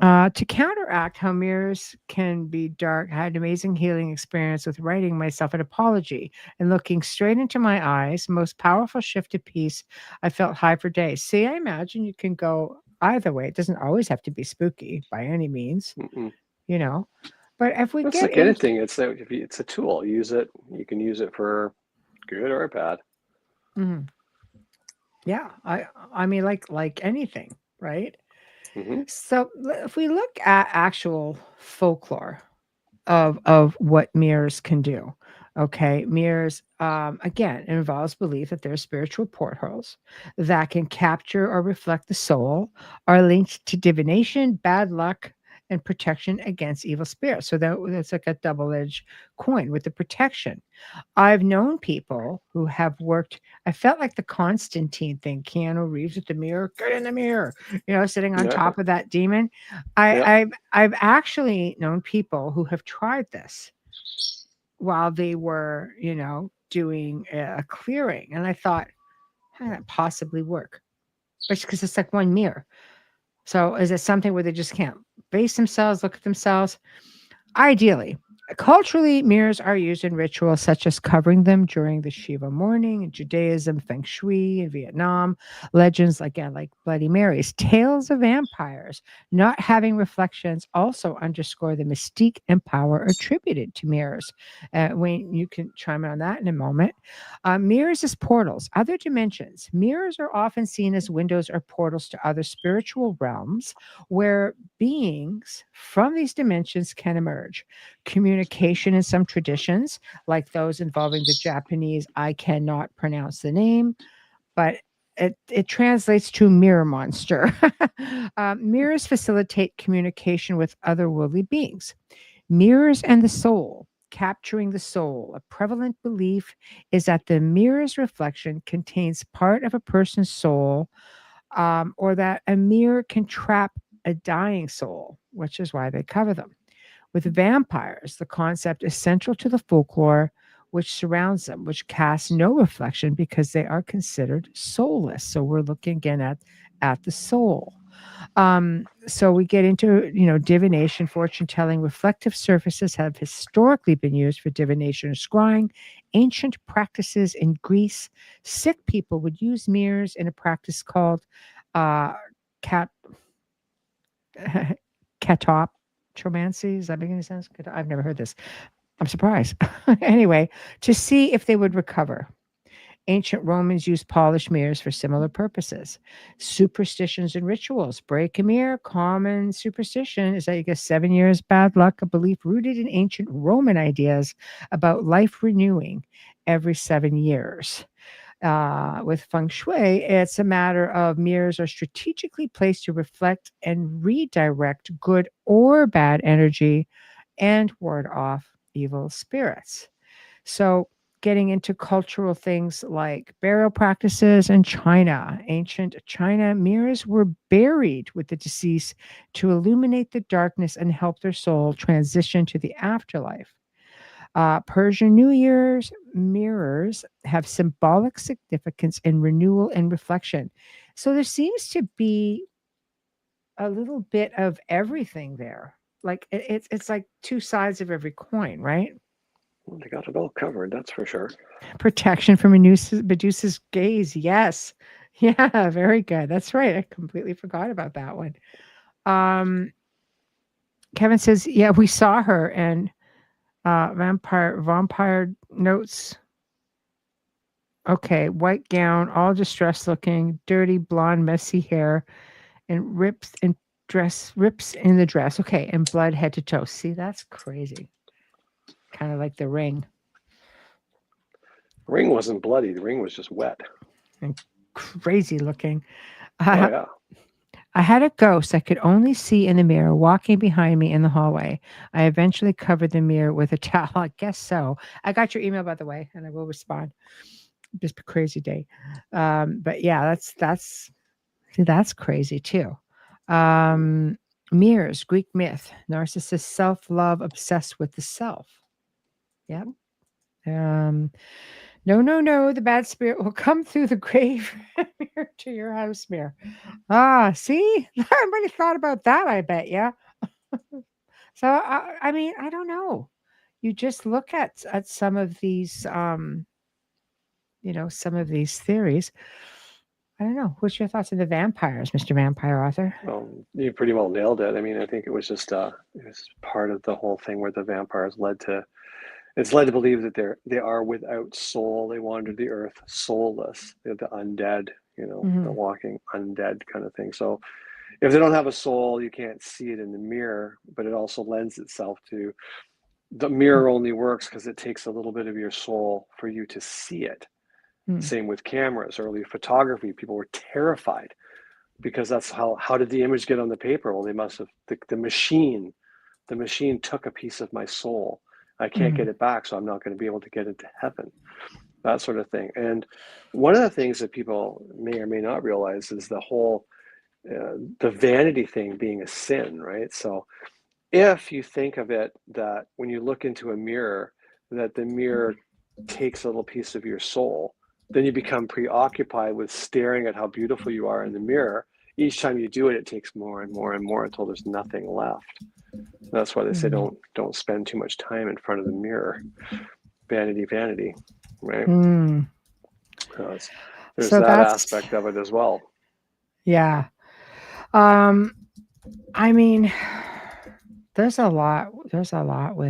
to counteract how mirrors can be dark, I had an amazing healing experience with writing myself an apology and looking straight into my eyes. Most powerful shift of peace. I felt high for days. See, I imagine you can go either way. It doesn't always have to be spooky by any means, Mm-mm. you know. But if we It's get like into, anything. It's a tool. Use it. You can use it for good or bad. Mhm. Yeah, I mean, like anything, right? Hmm. So if we look at actual folklore of what mirrors can do. Okay, mirrors again it involves belief that they're spiritual portholes that can capture or reflect the soul, are linked to divination, bad luck, and protection against evil spirits. So that's like a double-edged coin with the protection. I've known people who have worked. I felt like the Constantine thing, Keanu Reeves with the mirror, get in the mirror, sitting on Yeah. top of that demon. Yeah. I've actually known people who have tried this while they were, doing a clearing, and I thought, how did that possibly work? But because it's like one mirror. So is it something where they just can't face themselves, look at themselves? Ideally, culturally, mirrors are used in rituals such as covering them during the Shiva morning in Judaism, Feng Shui in Vietnam, legends again like Bloody Marys, tales of vampires not having reflections also underscore the mystique and power attributed to mirrors. Wayne, you can chime in on that in a moment. Mirrors as portals, other dimensions. Mirrors are often seen as windows or portals to other spiritual realms where beings from these dimensions can emerge, communicate communication in some traditions, like those involving the Japanese. I cannot pronounce the name, but it translates to mirror monster. Mirrors facilitate communication with otherworldly beings. Mirrors and the soul, capturing the soul. A prevalent belief is that the mirror's reflection contains part of a person's soul, or that a mirror can trap a dying soul, which is why they cover them. With vampires, the concept is central to the folklore which surrounds them, which casts no reflection because they are considered soulless. So we're looking again at the soul. So we get into, divination, fortune telling. Reflective surfaces have historically been used for divination and scrying. Ancient practices in Greece, sick people would use mirrors in a practice called cat catomancy. Does that make any sense? I've never heard this. I'm surprised. Anyway, to see if they would recover. Ancient Romans used polished mirrors for similar purposes. Superstitions and rituals. Break a mirror. Common superstition is that you get 7 years bad luck, a belief rooted in ancient Roman ideas about life renewing every 7 years. With feng shui, it's a matter of mirrors are strategically placed to reflect and redirect good or bad energy and ward off evil spirits. So, getting into cultural things like burial practices in China. Ancient China, mirrors were buried with the deceased to illuminate the darkness and help their soul transition to the afterlife. Persian New Year's mirrors have symbolic significance in renewal and reflection. So there seems to be a little bit of everything there. Like it's like two sides of every coin, right? Well, they got it all covered, that's for sure. Protection from Medusa's gaze. Yes. Yeah, very good. That's right. I completely forgot about that one. Kevin says, yeah, we saw her and vampire notes. Okay, white gown, all distressed looking, dirty blonde, messy hair, and rips in the dress. Okay, and blood head to toe. See, that's crazy. Kind of like the ring. The ring wasn't bloody. The ring was just wet. And crazy looking. Oh yeah. I had a ghost I could only see in the mirror walking behind me in the hallway. I eventually covered the mirror with a towel. I guess so. I got your email, by the way, and I will respond. Just a crazy day. But yeah, that's crazy too. Mirrors, Greek myth, narcissist self-love, obsessed with the self. Yep. No, the bad spirit will come through the grave mirror to your house mirror. See, I already thought about that, I bet. Yeah. So, I mean, I don't know. You just look at some of these, some of these theories. I don't know. What's your thoughts on the vampires, Mr. Vampire Author? Well, you pretty well nailed it. I mean, I think it was just it was part of the whole thing where the vampires it's led to believe that they are without soul. They wander the earth soulless. They're the undead, the walking undead kind of thing. So if they don't have a soul, you can't see it in the mirror, but it also lends itself to the mirror only works because it takes a little bit of your soul for you to see it. Same with cameras, early photography. People were terrified because that's how did the image get on the paper? Well, they must have, the machine took a piece of my soul. I can't get it back, so I'm not going to be able to get into heaven, that sort of thing. And one of the things that people may or may not realize is the whole, the vanity thing being a sin, right? So if you think of it that when you look into a mirror, that the mirror takes a little piece of your soul, then you become preoccupied with staring at how beautiful you are in the mirror. Each time you do it, it takes more and more and more until there's nothing left. That's why they say don't spend too much time in front of the mirror. Vanity, right? There's so that aspect of it as well. Yeah. I mean, there's a lot with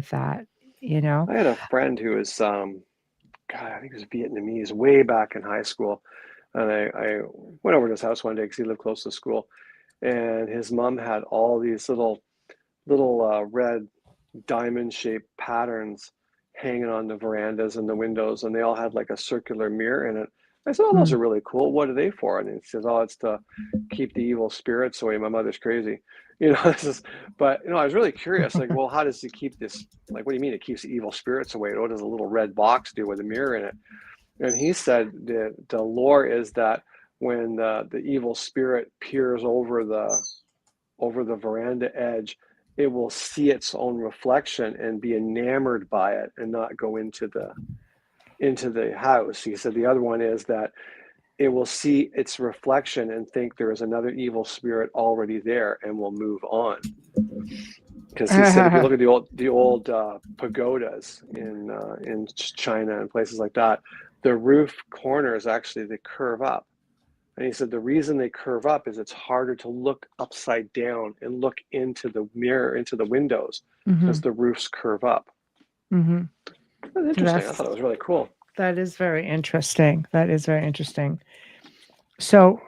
that, I had a friend who was, I think he was Vietnamese way back in high school. And I went over to his house one day because he lived close to school. And his mom had all these little red diamond-shaped patterns hanging on the verandas and the windows, and they all had like a circular mirror in it. I said, "Oh, those are really cool. What are they for?" And he says, "Oh, it's to keep the evil spirits away. My mother's crazy." But I was really curious, like, well, how does he keep this? Like, what do you mean it keeps the evil spirits away? What does a little red box do with a mirror in it? And he said the lore is that when the evil spirit peers over the veranda edge, it will see its own reflection and be enamored by it and not go into the house. He said the other one is that it will see its reflection and think there is another evil spirit already there and will move on. Because he said if you look at the old pagodas in China and places like that, the roof corners actually they curve up. And he said the reason they curve up is it's harder to look upside down and look into the mirror, into the windows, because the roofs curve up. Mm-hmm. That's interesting. I thought it was really cool. That is very interesting. That is very interesting. So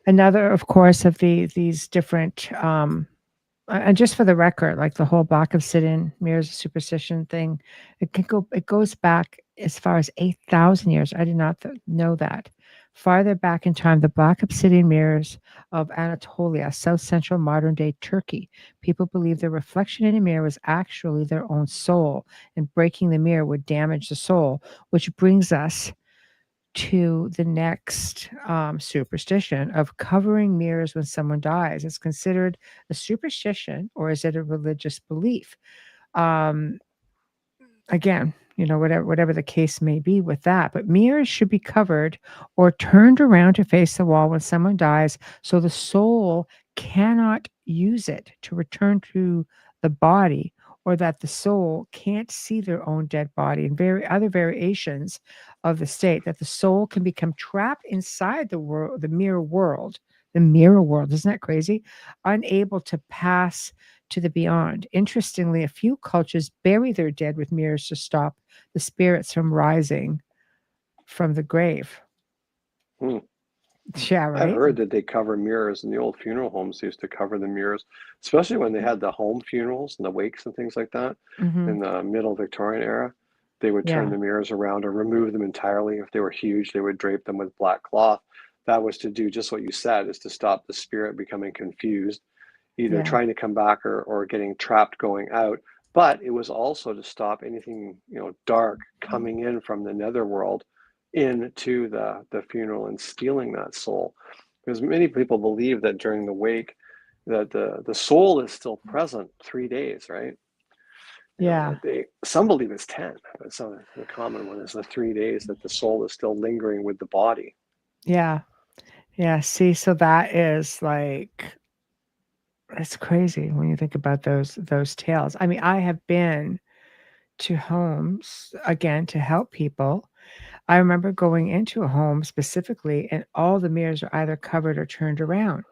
another, of course, of these different, and just for the record, like the whole Black Obsidian mirrors superstition thing, it goes back as far as 8,000 years. I did not know that. Farther back in time, the Black Obsidian mirrors of Anatolia, south central modern day Turkey, people believed the reflection in a mirror was actually their own soul, and breaking the mirror would damage the soul, which brings us to the next superstition of covering mirrors when someone dies. It's considered a superstition, or is it a religious belief? Again, whatever the case may be with that, but mirrors should be covered or turned around to face the wall when someone dies, so the soul cannot use it to return to the body, or that the soul can't see their own dead body, and other variations of the state that the soul can become trapped inside the mirror world. The mirror world, isn't that crazy? Unable to pass to the beyond. Interestingly, a few cultures bury their dead with mirrors to stop the spirits from rising from the grave. Yeah, right. I've heard that they cover mirrors in the old funeral homes. They used to cover the mirrors, especially when they had the home funerals and the wakes and things like that in the middle Victorian era. They would turn the mirrors around or remove them entirely. If they were huge, they would drape them with black cloth. That was to do just what you said, is to stop the spirit becoming confused, either trying to come back or getting trapped going out. But it was also to stop anything dark coming in from the netherworld into the funeral and stealing that soul. Because many people believe that during the wake that the soul is still present 3 days, right? Some believe it's 10, but the common one is the 3 days that the soul is still lingering with the body. See, so that is like, it's crazy when you think about those tales. I mean, I have been to homes again to help people. I remember going into a home specifically, and all the mirrors are either covered or turned around.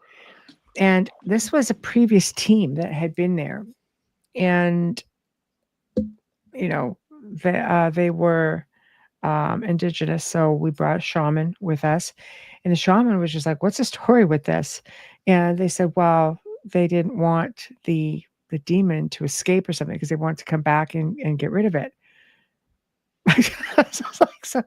And this was a previous team that had been there, and they were indigenous, so we brought a shaman with us, and the shaman was just like, "What's the story with this?" And they said, "Well, they didn't want the demon to escape or something because they wanted to come back and get rid of it." I was like, "So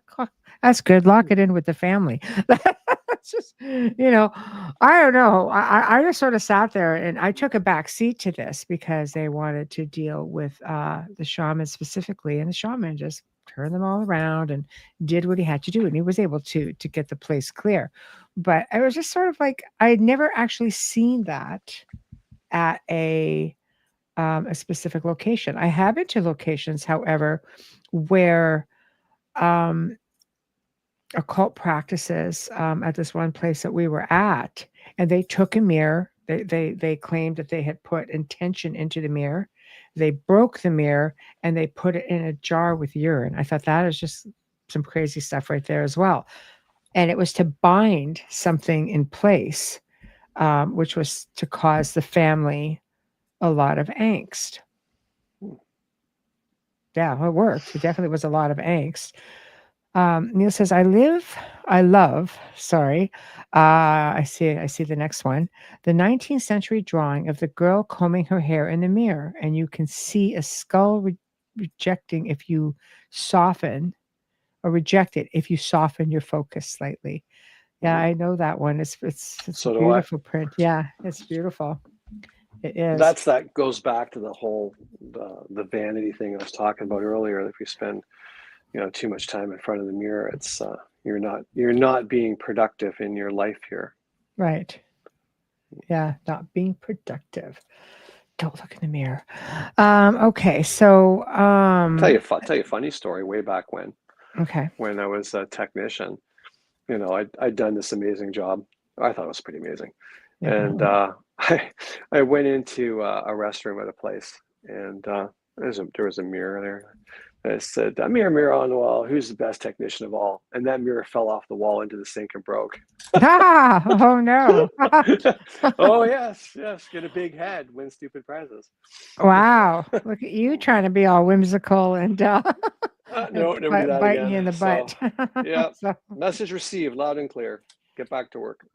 that's good. Lock it in with the family." That's just, I don't know. I just sort of sat there and I took a back seat to this because they wanted to deal with the shaman specifically, and the shaman just turned them all around and did what he had to do, and he was able to get the place clear. But I was just sort of like, I had never actually seen that at a specific location. I have been to locations, however, where occult practices at this one place that we were at, and they took a mirror. They claimed that they had put intention into the mirror. They broke the mirror and they put it in a jar with urine. I thought that is just some crazy stuff right there as well. And it was to bind something in place, which was to cause the family a lot of angst. Yeah, it worked. It definitely was a lot of angst. Neil says, I love, sorry. I see the next one. The 19th century drawing of the girl combing her hair in the mirror, and you can see a skull rejecting if you soften or reject it if you soften your focus slightly. Yeah, I know that one. It's a So do I. beautiful print. Yeah, it's beautiful. It is. That goes back to the whole the vanity thing I was talking about earlier. If you spend too much time in front of the mirror, it's you're not being productive in your life here. Right. Yeah, not being productive. Don't look in the mirror. Okay, so Tell you a funny story. Way back when okay. I was a technician, I'd done this amazing job. I thought it was pretty amazing, Yeah. and I went into a restroom at a place, and there was a mirror there. And it said, "Mirror, mirror on the wall, who's the best technician of all?" And that mirror fell off the wall into the sink and broke. Ah, oh no. Oh yes, get a big head, win stupid prizes. Wow. Look at you trying to be all whimsical and No, never do that biting again. you in the butt. Yeah. So, Message received, loud and clear. Get back to work.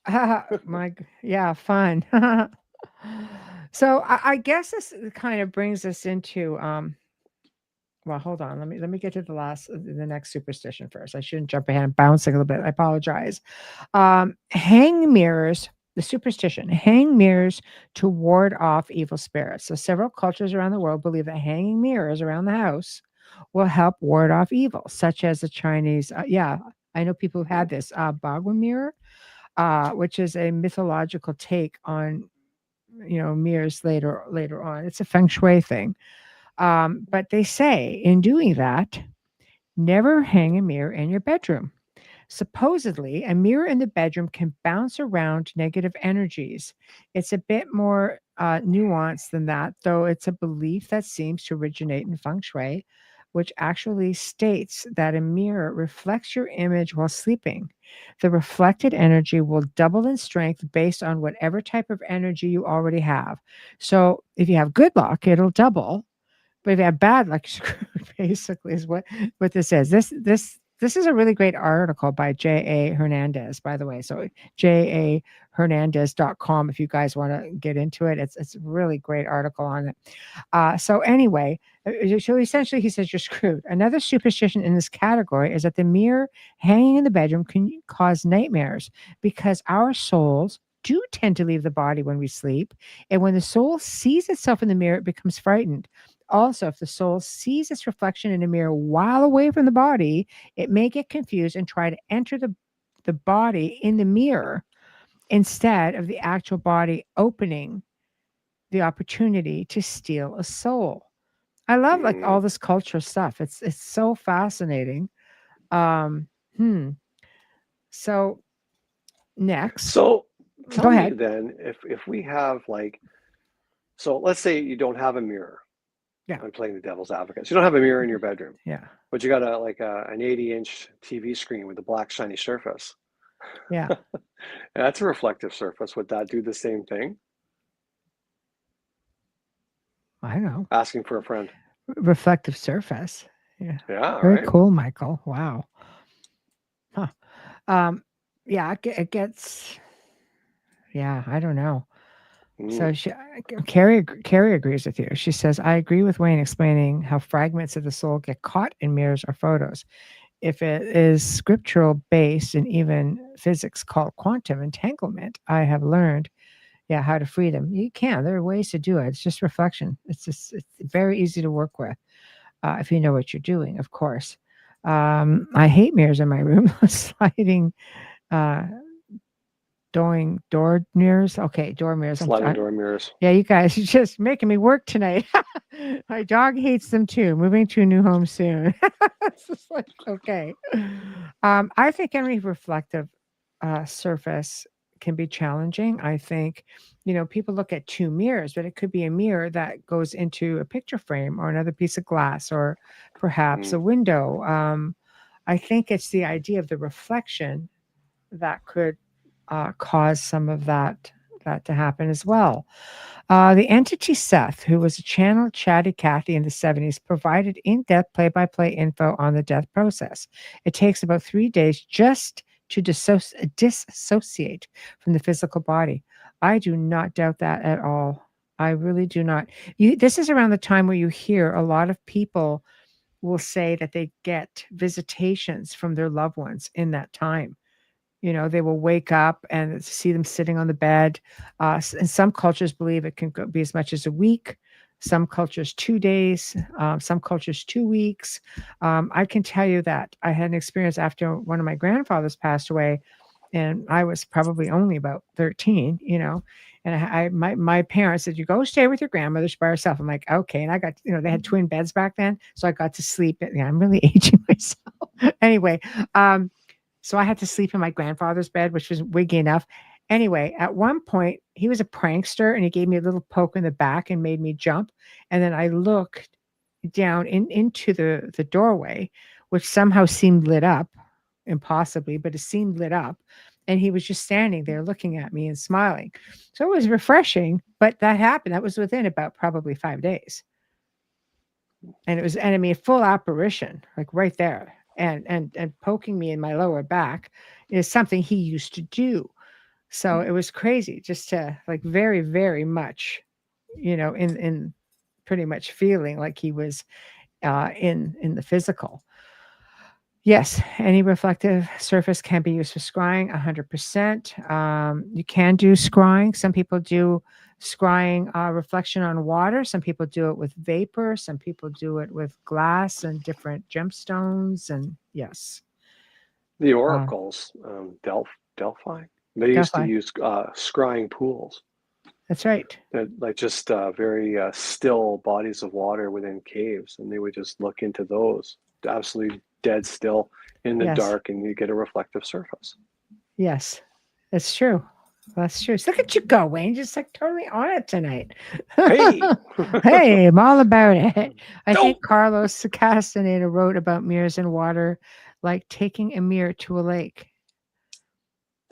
yeah, fun. So I guess this kind of brings us into well, hold on. Let me get to the next superstition first. I shouldn't jump ahead. I'm bouncing a little bit. I apologize. Hang mirrors. The superstition: hang mirrors to ward off evil spirits. So several cultures around the world believe that hanging mirrors around the house will help ward off evil, such as the Chinese. Yeah, I know people who've had this Bagua mirror, which is a mythological take on mirrors later on. It's a feng shui thing. But they say in doing that, never hang a mirror in your bedroom. Supposedly, a mirror in the bedroom can bounce around negative energies. It's a bit more nuanced than that, though it's a belief that seems to originate in feng shui, which actually states that a mirror reflects your image while sleeping. The reflected energy will double in strength based on whatever type of energy you already have. So if you have good luck, it'll double. But if you have bad luck, basically is what this is. This is a really great article by J.A. Hernandez, by the way. So jahernandez.com if you guys want to get into it. It's a really great article on it. So anyway, so essentially he says you're screwed. Another superstition in this category is that the mirror hanging in the bedroom can cause nightmares because our souls do tend to leave the body when we sleep. And when the soul sees itself in the mirror, it becomes frightened. Also, if the soul sees its reflection in a mirror while away from the body, it may get confused and try to enter the body in the mirror instead of the actual body opening the opportunity to steal a soul. I love like all this culture stuff. It's so fascinating. Hmm. So next. So Go tell me ahead. then, if we have so let's say you don't have a mirror. Yeah. I'm playing the devil's advocate. So you don't have a mirror in your bedroom. Yeah. But you got an 80-inch TV screen with a black shiny surface. Yeah. That's a reflective surface. Would that do the same thing? I know. Asking for a friend. Reflective surface. Yeah. Yeah. Very right. cool, Michael. Wow. Huh. Yeah, it gets. Yeah, I don't know. So Carrie agrees with you. She says, I agree with Wayne explaining how fragments of the soul get caught in mirrors or photos. If it is scriptural based and even physics called quantum entanglement, I have learned, how to free them. You can. There are ways to do it. It's just reflection. It's very easy to work with if you know what you're doing, of course. I hate mirrors in my room. Sliding door mirrors. Okay, door mirrors. Sliding door mirrors. Yeah, you guys, you're just making me work tonight. My dog hates them too. Moving to a new home soon. It's just like, okay. I think any reflective surface can be challenging. I think, people look at two mirrors, but it could be a mirror that goes into a picture frame or another piece of glass or perhaps a window. I think it's the idea of the reflection that could cause some of that that to happen as well. The entity Seth, who was a channel Chatty Cathy in the 70s, provided in-depth play-by-play info on the death process. It takes about 3 days just to dissociate from the physical body. I do not doubt that at all. I really do not. This is around the time where you hear a lot of people will say that they get visitations from their loved ones in that time. They will wake up and see them sitting on the bed. And some cultures believe it can be as much as a week. Some cultures 2 days. Some cultures 2 weeks. I can tell you that I had an experience after one of my grandfathers passed away, and I was probably only about 13. And my parents said, "You go stay with your grandmother by herself." I'm like, okay. And I got, they had twin beds back then, so I got to sleep. Yeah, I'm really aging myself. Anyway, so I had to sleep in my grandfather's bed, which was wiggy enough. Anyway, at one point, he was a prankster, and he gave me a little poke in the back and made me jump. And then I looked down into the doorway, which somehow seemed lit up, impossibly, but it seemed lit up. And he was just standing there looking at me and smiling. So it was refreshing, but that happened. That was within about probably 5 days. And it was, and I mean, full apparition, like right there. And poking me in my lower back is something he used to do. So it was crazy, just to like very, very much, in pretty much feeling like he was in the physical. Yes, any reflective surface can be used for scrying, 100%. You can do scrying. Some people do scrying reflection on water. Some people do it with vapor. Some people do it with glass and different gemstones. And yes. The oracles, Delphi, they used to Delphi. use scrying pools. That's right. That like just very still bodies of water within caves, and they would just look into those, absolutely dead still in the Yes. dark, and you get a reflective surface. Yes, that's true. That's true. So look at you go, Wayne. Just like totally on it tonight. Hey, Hey, I'm all about it. I No. think Carlos Castaneda wrote about mirrors in water, like taking a mirror to a lake.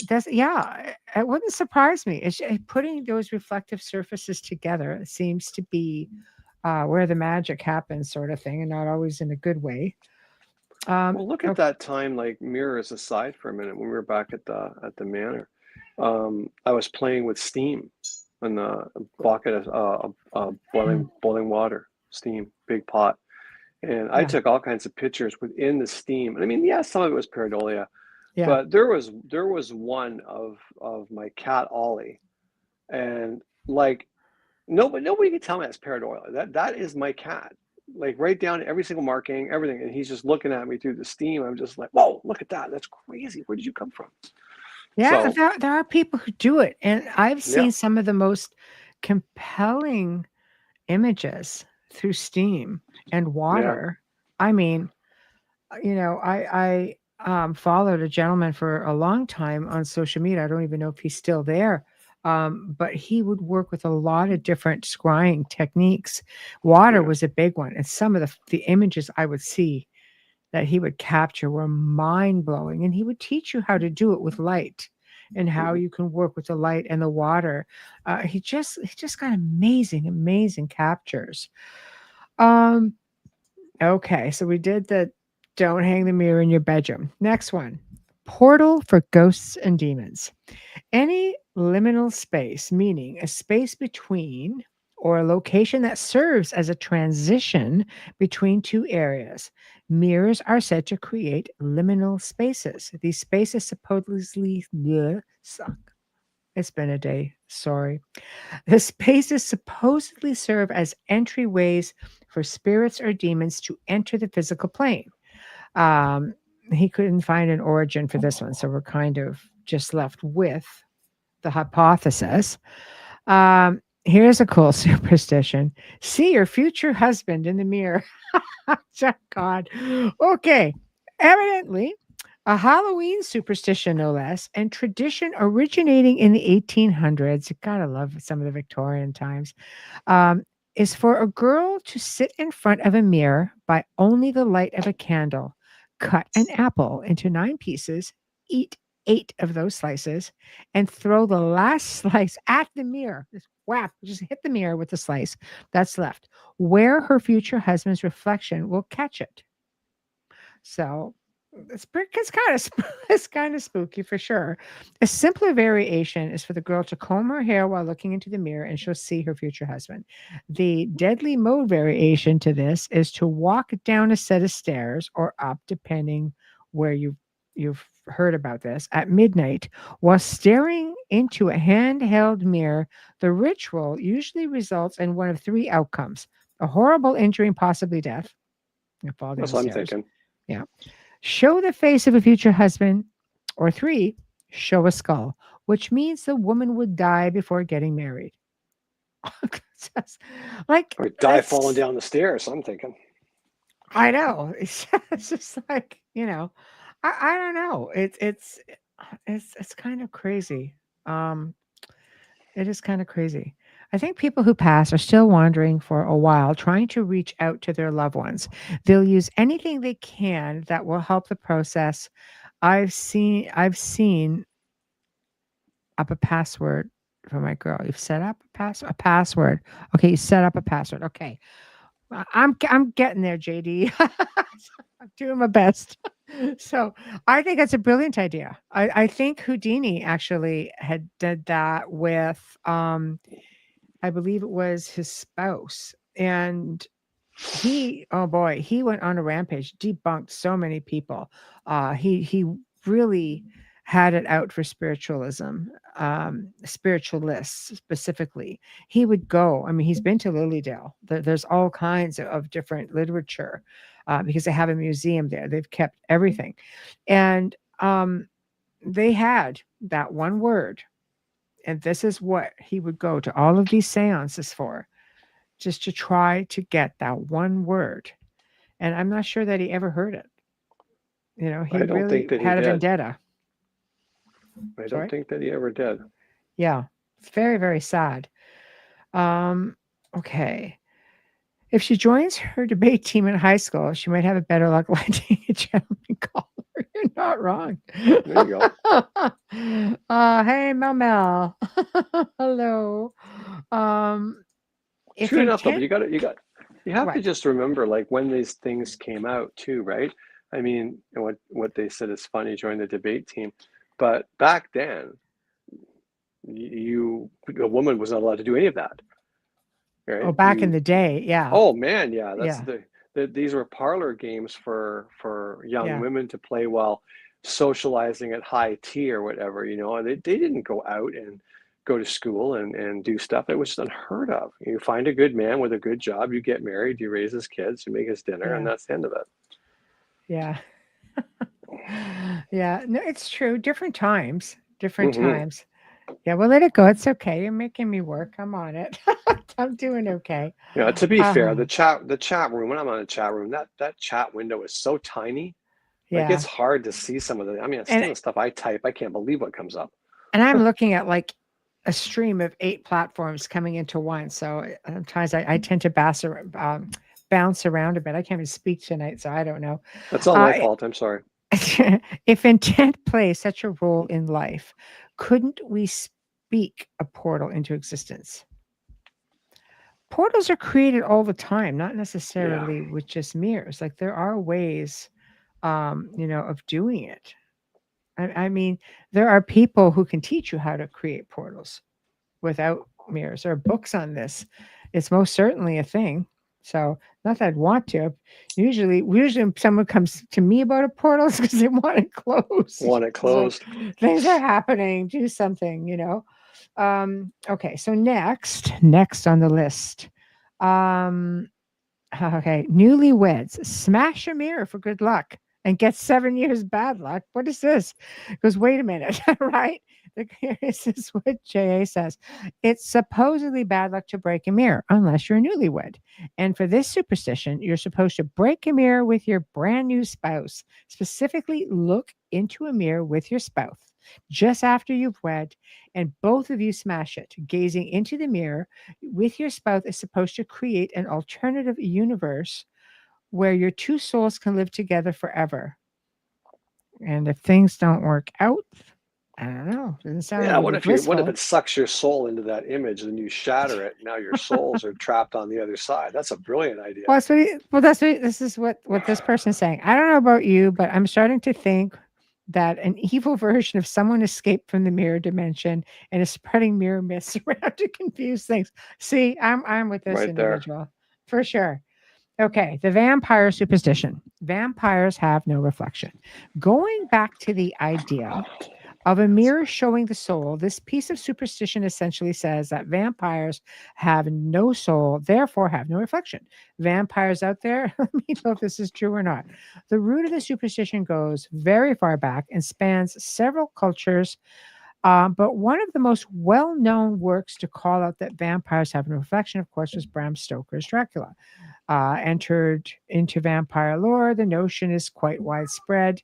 It wouldn't surprise me. It's putting those reflective surfaces together seems to be where the magic happens, sort of thing, and not always in a good way. Well, look at that time, like mirrors aside for a minute, when we were back at the manor. I was playing with steam in the bucket of boiling water, steam, big pot. And I took all kinds of pictures within the steam. And I mean, yeah, some of it was pareidolia, Yeah. but there was one of my cat Ollie, and like nobody could tell me that's pareidolia. That is my cat, like right down to every single marking, everything. And he's just looking at me through the steam. I'm just like, whoa, look at that. That's crazy. Where did you come from? Yeah, So, there are people who do it. And I've seen Yeah. some of the most compelling images through steam and water. I mean, I followed a gentleman for a long time on social media. I don't even know if he's still there. But he would work with a lot of different scrying techniques. Water was a big one. And some of the images I would see that he would capture were mind-blowing. And he would teach you how to do it with light and how you can work with the light and the water. He just got amazing captures. Okay, so we did the don't hang the mirror in your bedroom. Next one, portal for ghosts and demons. Any liminal space, meaning a space between or a location that serves as a transition between two areas. Mirrors are said to create liminal spaces. These spaces supposedly suck. It's been a day. Sorry. The spaces supposedly serve as entryways for spirits or demons to enter the physical plane. He couldn't find an origin for this one, so we're kind of just left with the hypothesis. Here's a cool superstition. See your future husband in the mirror. Oh, God. Okay. Evidently, a Halloween superstition, no less, and tradition originating in the 1800s. You gotta love some of the Victorian times. Is for a girl to sit in front of a mirror by only the light of a candle, cut an apple into 9 pieces, eat 8 of those slices and throw the last slice at the mirror. Just whap, just hit the mirror with the slice that's left, where her future husband's reflection will catch it. So it's kind of spooky for sure. A simpler variation is for the girl to comb her hair while looking into the mirror, and she'll see her future husband. The deadly mode variation to this is to walk down a set of stairs or up, depending where you've heard about this, at midnight while staring into a handheld mirror. The ritual usually results in one of 3 outcomes: a horrible injury and possibly death. You fall down That's the what I'm stairs. thinking. Yeah. Show the face of a future husband, or 3, show a skull, which means the woman would die before getting married. Like, Or die falling down the stairs, I'm thinking. I know. It's just like, I don't know. It's kind of crazy. It is kind of crazy. I think people who pass are still wandering for a while, trying to reach out to their loved ones. They'll use anything they can that will help the process. I've seen up a password for my girl. You've set up a password. Okay, you set up a password. Okay. I'm getting there, JD. I'm doing my best. So I think that's a brilliant idea. I think Houdini actually had did that with I believe it was his spouse. And oh boy, he went on a rampage, debunked so many people. He really had it out for spiritualism, spiritualists specifically. He would go. I mean, he's been to Lilydale. There's all kinds of different literature because they have a museum there. They've kept everything, and they had that one word, and this is what he would go to all of these seances for, just to try to get that one word. And I'm not sure that he ever heard it. He I don't really think that he had a did. vendetta. I don't Sorry? think that he ever did. Yeah. It's very, very sad. Okay. If she joins her debate team in high school, she might have a better luck landing a gentleman caller. You're not wrong. There you go. Hey, Mel. Hello. If True enough, though, but intent, you have to what? just remember, like, when these things came out too, right? I mean, what they said is funny, join the debate team, but back then, a woman was not allowed to do any of that, right? Oh, back in the day, yeah, Oh man, yeah, that's yeah, these were parlor games for young yeah, women to play while socializing at high tea or whatever, and they didn't go out and go to school and do stuff. It was just unheard of. You find a good man with a good job, you get married, you raise his kids, you make his dinner, and yeah, that's the end of it. yeah, yeah. No, it's true. Different times, different Hmm. times. Yeah, well, let it go. It's okay. You're making me work. I'm on it. I'm doing okay. To be fair, Uh, the chat room, when I'm on a chat room, that chat window is so tiny. Like, it's yeah, hard to see some of the. I mean, some and of the stuff I type, I can't believe what comes up. I'm looking at like a stream of 8 platforms coming into one. So sometimes I tend to bounce around a bit. I can't even speak tonight, so I don't know. That's all my Uh, fault. I'm sorry. if intent plays such a role in life, couldn't we speak a portal into existence? Portals are created all the time, not Yeah. necessarily with just mirrors. Like, there are ways, of doing it. I mean, there are people who can teach you how to create portals without mirrors. There are books on this. It's most certainly a thing. So, not that I'd want to. Usually when someone comes to me about a portal, it's because they want it closed. Want it So closed. things are happening. Do something. Okay, so next on the list. Um, okay, newlyweds smash a mirror for good luck and get 7 years bad luck. What is this? Because wait a minute, right? This is what JA says. It's supposedly bad luck to break a mirror unless you're a newlywed. And for this superstition, you're supposed to break a mirror with your brand new spouse. Specifically, look into a mirror with your spouse just after you've wed, and both of you smash it. Gazing into the mirror with your spouse is supposed to create an alternative universe where your two souls can live together forever. And if things don't work out, I don't know. Doesn't sound Yeah, really what if blissful. it sucks your soul into that image and you shatter it? Now your souls are trapped on the other side. That's a brilliant idea. Well, that's what this is what this person's saying. I don't know about you, but I'm starting to think that an evil version of someone escaped from the mirror dimension and is spreading mirror myths around to confuse things. See, I'm with this Right there. individual for sure. Okay, the vampire superstition. Vampires have no reflection. Going back to the idea of a mirror showing the soul, this piece of superstition essentially says that vampires have no soul, therefore have no reflection. Vampires out there, let me know if this is true or not. The root of the superstition goes very far back and spans several cultures. But one of the most well known works to call out that vampires have no reflection, of course, was Bram Stoker's Dracula. Entered into vampire lore, the notion is quite widespread,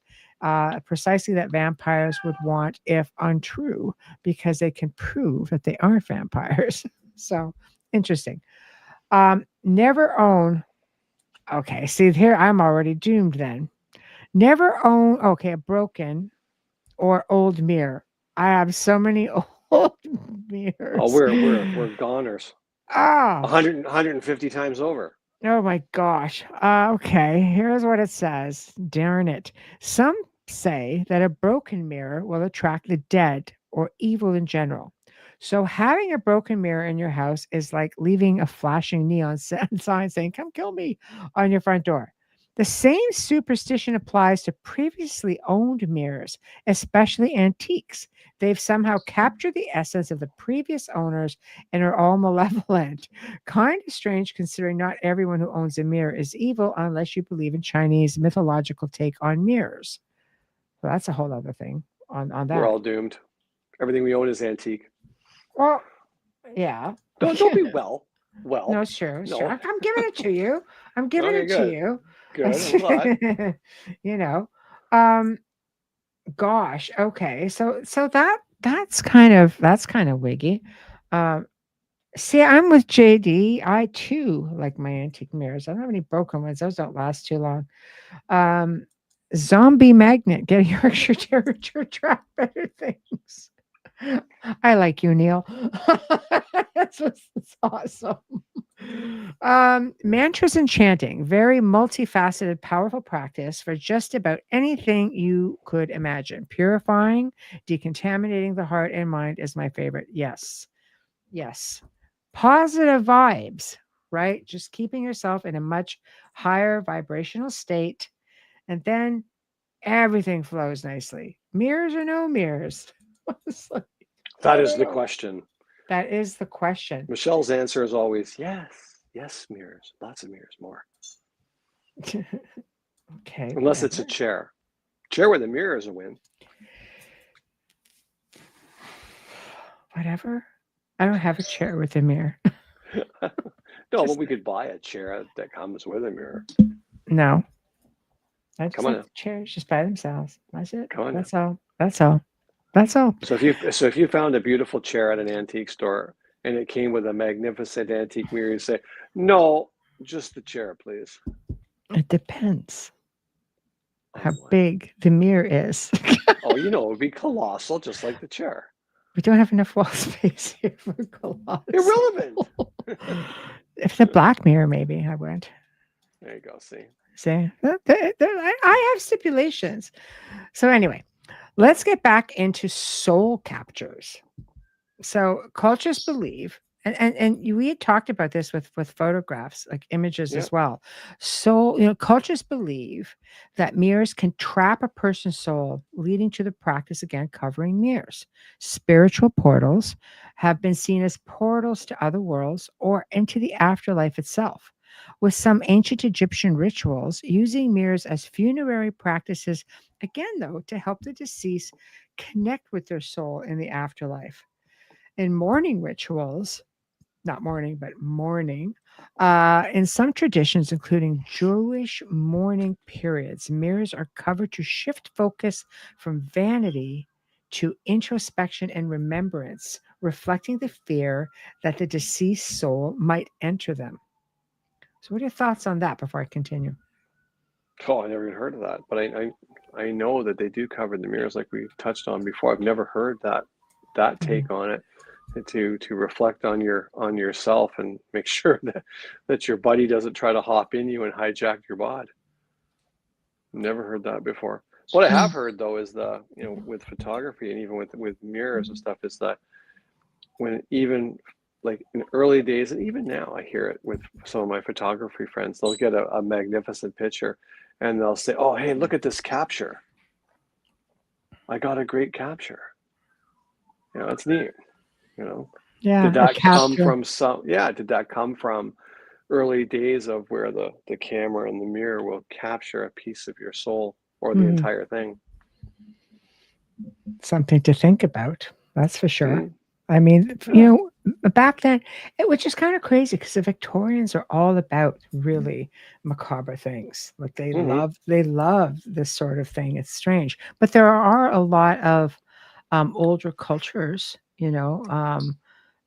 precisely that vampires would want, if untrue, because they can prove that they aren't vampires. So interesting. Never own. Okay, see here, I'm already doomed then. Never own. Okay, a broken or old mirror. I have so many old mirrors. Oh, we're goners. Oh, 150 times over. Oh my gosh. Okay, here's what it says. Darn it. Some say that a broken mirror will attract the dead or evil in general. So having a broken mirror in your house is like leaving a flashing neon sign saying, "Come kill me," on your front door. The same superstition applies to previously owned mirrors, especially antiques. They've somehow captured the essence of the previous owners and are all malevolent. Kind of strange considering not everyone who owns a mirror is evil unless you believe in Chinese mythological take on mirrors. So that's a whole other thing on We're that. all doomed. Everything we own is antique. Well, yeah. Don't be well. No, sure. No. I'm giving it to you. I'm giving Okay, it to good. you. Good. I'm glad. You know. Gosh. Okay. So that's kind of wiggy. Um See, I'm with JD. I too like my antique mirrors. I don't have any broken ones. Those don't last too long. Um, Zombie magnet, get a Yorkshire Terrier to attract better things. I like you, Neil. That's awesome. Mantras and chanting, very multifaceted, powerful practice for just about anything you could imagine. Purifying, decontaminating the heart and mind is my favorite. Yes. Yes. Positive vibes, right? Just keeping yourself in a much higher vibrational state, and then everything flows nicely. Mirrors or no mirrors? It's like, That is the question. that is the question. Michelle's answer is always yes. Yes, mirrors. Lots of mirrors, more. Okay. Unless it's a chair. Chair with a mirror is a win. Whatever. I don't have a chair with a mirror. No, but we could buy a chair that comes with a mirror. No. I just Come on like now. the chairs just by themselves. That's it. Come on That's all. That's all. That's all. So if you found a beautiful chair at an antique store and it came with a magnificent antique mirror, you say, "No, just the chair, please." It depends how boy. big the mirror is. Oh, it would be colossal, just like the chair. We don't have enough wall space here for colossal. Irrelevant. If the black mirror, maybe I would. There you go. See. I have stipulations. So anyway, let's get back into soul captures. So cultures believe, and we had talked about this with photographs, like images as well. So cultures believe that mirrors can trap a person's soul, leading to the practice again covering mirrors. Spiritual portals have been seen as portals to other worlds or into the afterlife itself. With some ancient Egyptian rituals using mirrors as funerary practices, again though, to help the deceased connect with their soul in the afterlife. In mourning rituals, not mourning, but mourning, in some traditions, including Jewish mourning periods, mirrors are covered to shift focus from vanity to introspection and remembrance, reflecting the fear that the deceased soul might enter them. So, what are your thoughts on that before I continue? Oh, I never even heard of that. But I know that they do cover the mirrors like we touched on before. I've never heard that take on it, to reflect on yourself and make sure that your buddy doesn't try to hop in you and hijack your bod. Never heard that before. What I have heard though is with photography and even with mirrors and stuff, is that when even like in early days, and even now I hear it with some of my photography friends, they'll get a magnificent picture and they'll say, oh, hey, look at this capture. I got a great capture. It's neat. Yeah, Did a that come capture. from did that come from early days of where the camera and the mirror will capture a piece of your soul or the entire thing? Something to think about. That's for sure. Mm. I mean, back then, which is kind of crazy because the Victorians are all about really macabre things. Like they love this sort of thing. It's strange, but there are a lot of older cultures,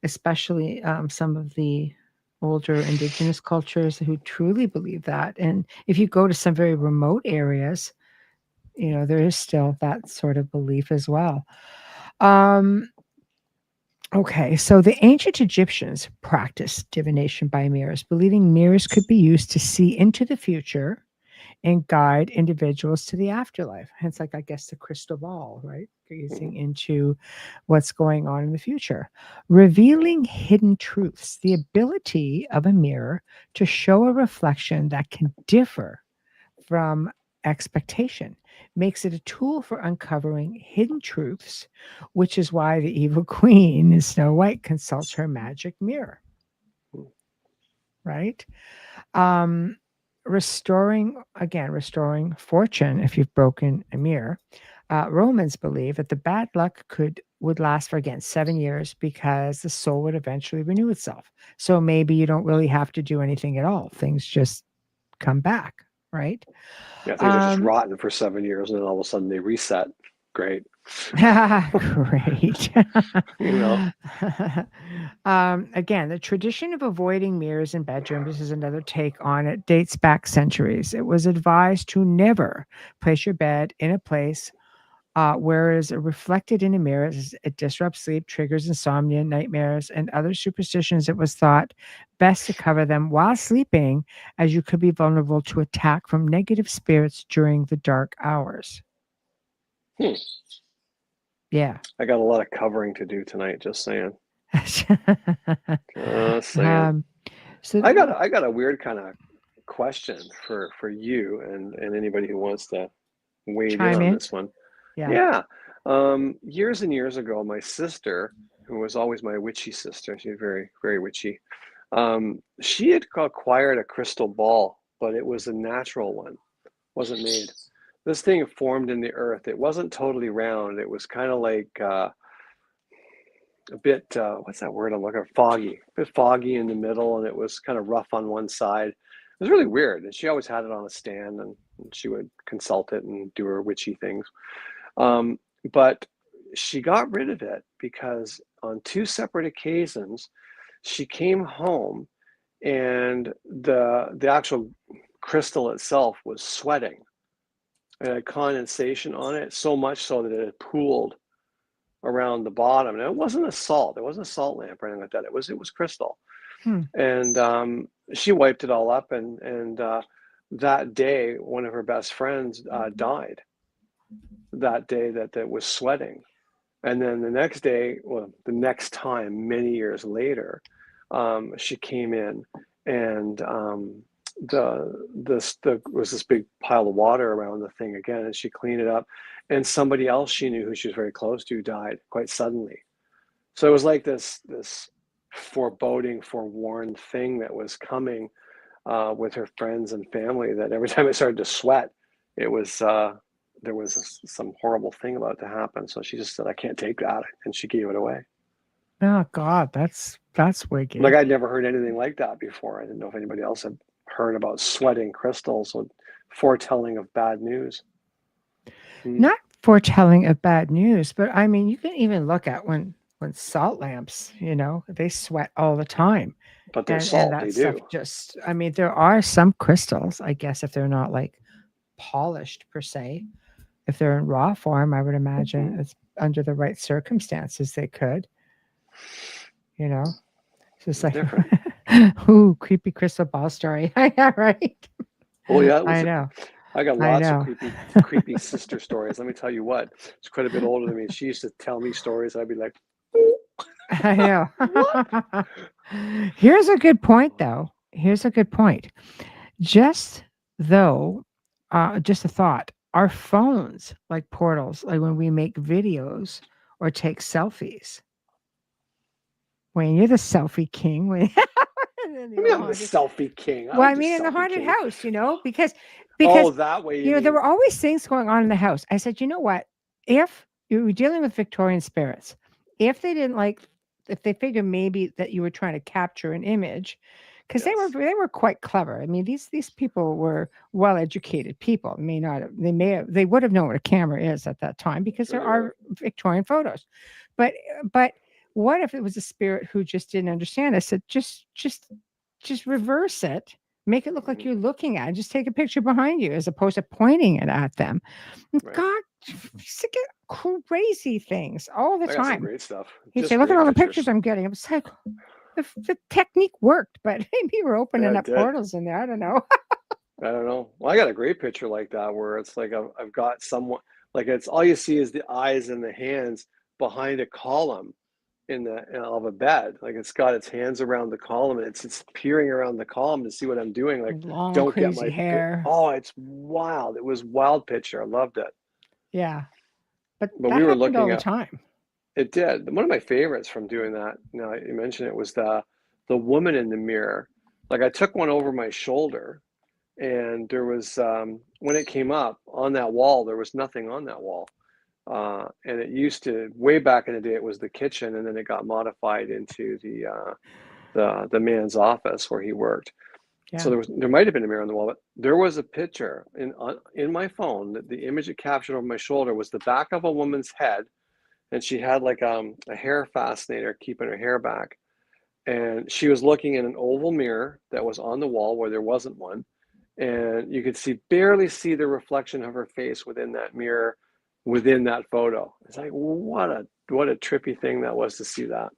especially some of the older indigenous cultures who truly believe that. And if you go to some very remote areas, there is still that sort of belief as well. Okay, so the ancient Egyptians practiced divination by mirrors, believing mirrors could be used to see into the future and guide individuals to the afterlife. Hence, like, I guess the crystal ball, right? Gazing into what's going on in the future. Revealing hidden truths, the ability of a mirror to show a reflection that can differ from expectation makes it a tool for uncovering hidden truths, which is why the evil queen in Snow White consults her magic mirror. Right? Restoring fortune if you've broken a mirror. Romans believe that the bad luck would last for again 7 years because the soul would eventually renew itself. So maybe you don't really have to do anything at all. Things just come back, right? Yeah, things are just rotten for 7 years, and then all of a sudden they reset. Great. Great. Again, the tradition of avoiding mirrors in bedrooms, this is another take on it, dates back centuries. It was advised to never place your bed in a place whereas reflected in a mirror, it disrupts sleep, triggers insomnia, nightmares, and other superstitions. It was thought best to cover them while sleeping, as you could be vulnerable to attack from negative spirits during the dark hours. Yeah. I got a lot of covering to do tonight, just saying. So I got a weird kind of question for you and anybody who wants to weigh in on this one. Yeah. Years and years ago, my sister, who was always my witchy sister, she was very, very witchy. She had acquired a crystal ball, but it was a natural one. Wasn't made. This thing formed in the earth. It wasn't totally round. It was kind of like a bit, what's that word I'm looking for? Foggy. A bit foggy in the middle, and it was kind of rough on one side. It was really weird. And she always had it on a stand, and she would consult it and do her witchy things. But she got rid of it because on 2 separate occasions, she came home and the actual crystal itself was sweating. It had condensation on it, so much so that it had pooled around the bottom. And it wasn't a salt. It wasn't a salt lamp or anything like that. It was crystal. And she wiped it all up. And that day, one of her best friends died. That day that was sweating. And then the next day, well, the next time, many years later, she came in and there was this big pile of water around the thing again, and she cleaned it up, and somebody else she knew who she was very close to died quite suddenly. So it was like this foreboding, forewarned thing that was coming with her friends and family, that every time it started to sweat, it was there was some horrible thing about to happen. So she just said, I can't take that. And she gave it away. Oh God, that's wicked. Like, I'd never heard anything like that before. I didn't know if anybody else had heard about sweating crystals or foretelling of bad news. Not foretelling of bad news, but I mean, you can even look at when salt lamps, they sweat all the time. But they're salt, and that they stuff do. just, I mean, there are some crystals, I guess, if they're not like polished per se. If they're in raw form, I would imagine it's under the right circumstances they could. You know, it's just like, Different. ooh, creepy crystal ball story. Yeah, right. Oh yeah, I know. I got I lots of know. creepy sister stories. Let me tell you what. She's quite a bit older than me. She used to tell me stories. I'd be like, I know. what? Here's a good point, though. Here's a good point. Just though, just a thought. Our phones like portals, like when we make videos or take selfies. Wayne, you're the selfie king. Wayne. And I the mean, old I'm the haunted. selfie king. I Well, I don't do mean, in the selfie haunted king. house, because Oh, that way you there mean. were always things going on in the house. I said, you know what? If you were dealing with Victorian spirits, if they didn't like, if they figured maybe that you were trying to capture an image, because Yes. they were quite clever. I mean, these people were well educated people. They would have known what a camera is at that time because Sure there they would are Victorian photos, but but what if it was a spirit who just didn't understand? I said, just reverse it. Make it look like have. you're looking at it. Just take a picture behind you as opposed to pointing it at them. And Right. God, used to get crazy things all the I got some time. great stuff. He'd Just say, "Look at great all the pictures. pictures I'm getting." I was like, the technique worked, but maybe we're Yeah, opening it up did. portals in there. I don't know. I don't know. Well, I got a great picture like that where it's like I've got someone, like it's all you see is the eyes and the hands behind a column of a bed. Like it's got its hands around the column and it's peering around the column to see what I'm doing. Like, Long, don't get crazy my hair. oh, it's wild. It was wild picture. I loved it. Yeah, but But that we were happened all looking the at time. it did. One of my favorites from doing that, now you mentioned it, was the woman in the mirror. Like I took one over my shoulder and there was when it came up on that wall, there was nothing on that wall. And it used to, way back in the day, it was the kitchen, and then it got modified into the man's office where he worked. Yeah. So there might have been a mirror on the wall, but there was a picture in my phone that the image it captured over my shoulder was the back of a woman's head, and she had like a hair fascinator keeping her hair back, and she was looking in an oval mirror that was on the wall where there wasn't one, and you could barely see the reflection of her face within that mirror, within that photo. It's like what a trippy thing that was to see that.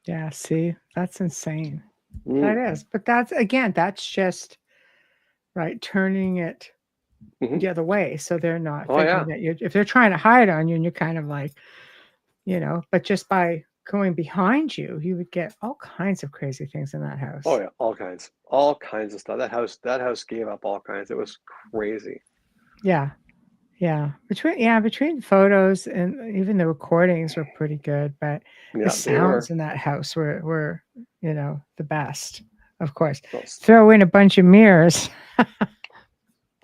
Yeah, see, that's insane. That Mm. is. But that's just right, turning it Hmm. the other way. So they're not Oh thinking yeah. that if they're trying to hide on you and you're kind of like, but just by going behind you, you would get all kinds of crazy things in that Oh house. yeah, all kinds of stuff. That house gave up all kinds. It was crazy. Yeah. Yeah. Between photos and even the recordings were pretty good, but the Yeah, they sounds were. in that house were the best. Of course. Those- Throw in a bunch of mirrors.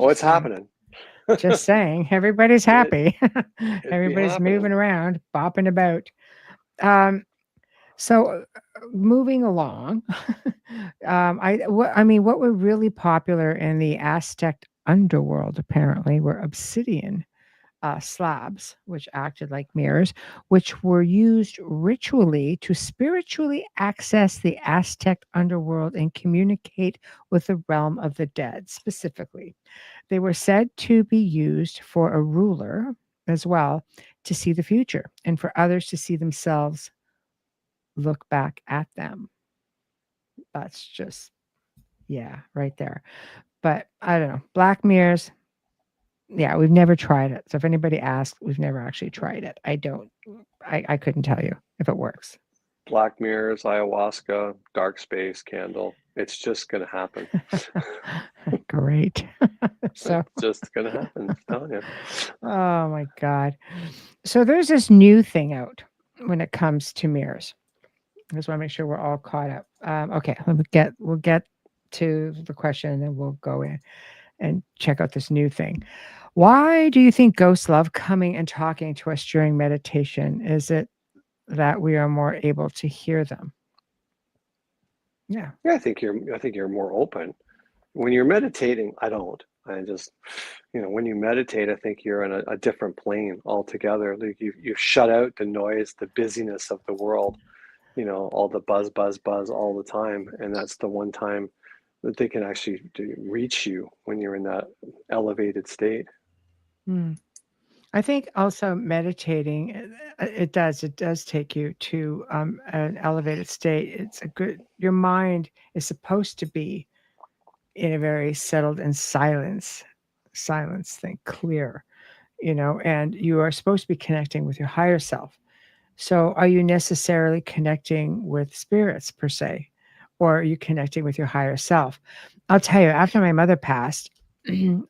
Oh, Just it's saying. happening. Just saying. Everybody's happy. It be Everybody's happening. moving around, bopping about. So moving along, what were really popular in the Aztec underworld apparently were obsidian slabs, which acted like mirrors, which were used ritually to spiritually access the Aztec underworld and communicate with the realm of the dead. Specifically, they were said to be used for a ruler as well to see the future and for others to see themselves look back at them. That's just, yeah, right there. But I don't know. Black mirrors, yeah, we've never tried it. So if anybody asks, we've never actually tried it. I couldn't tell you if it works. Black mirrors, ayahuasca, dark space, candle. It's just gonna happen. Great. So, It's just gonna happen. I'm telling you. oh my God. So there's this new thing out when it comes to mirrors. I just want to make sure we're all caught up. Okay, we'll get to the question and then we'll go in and check out this new thing. Why do you think ghosts love coming and talking to us during meditation? Is it that we are more able to hear them? Yeah. Yeah, I think you're more open. When you're meditating, I don't. I just, when you meditate, I think you're in a different plane altogether. Like you shut out the noise, the busyness of the world, all the buzz, buzz, buzz all the time. And that's the one time that they can actually reach you when you're in that elevated state. Hmm. I think also meditating, it does take you to an elevated state. It's a good, your mind is supposed to be in a very settled and silence thing, clear, and you are supposed to be connecting with your higher self. So are you necessarily connecting with spirits per se, or are you connecting with your higher self? I'll tell you, after my mother passed,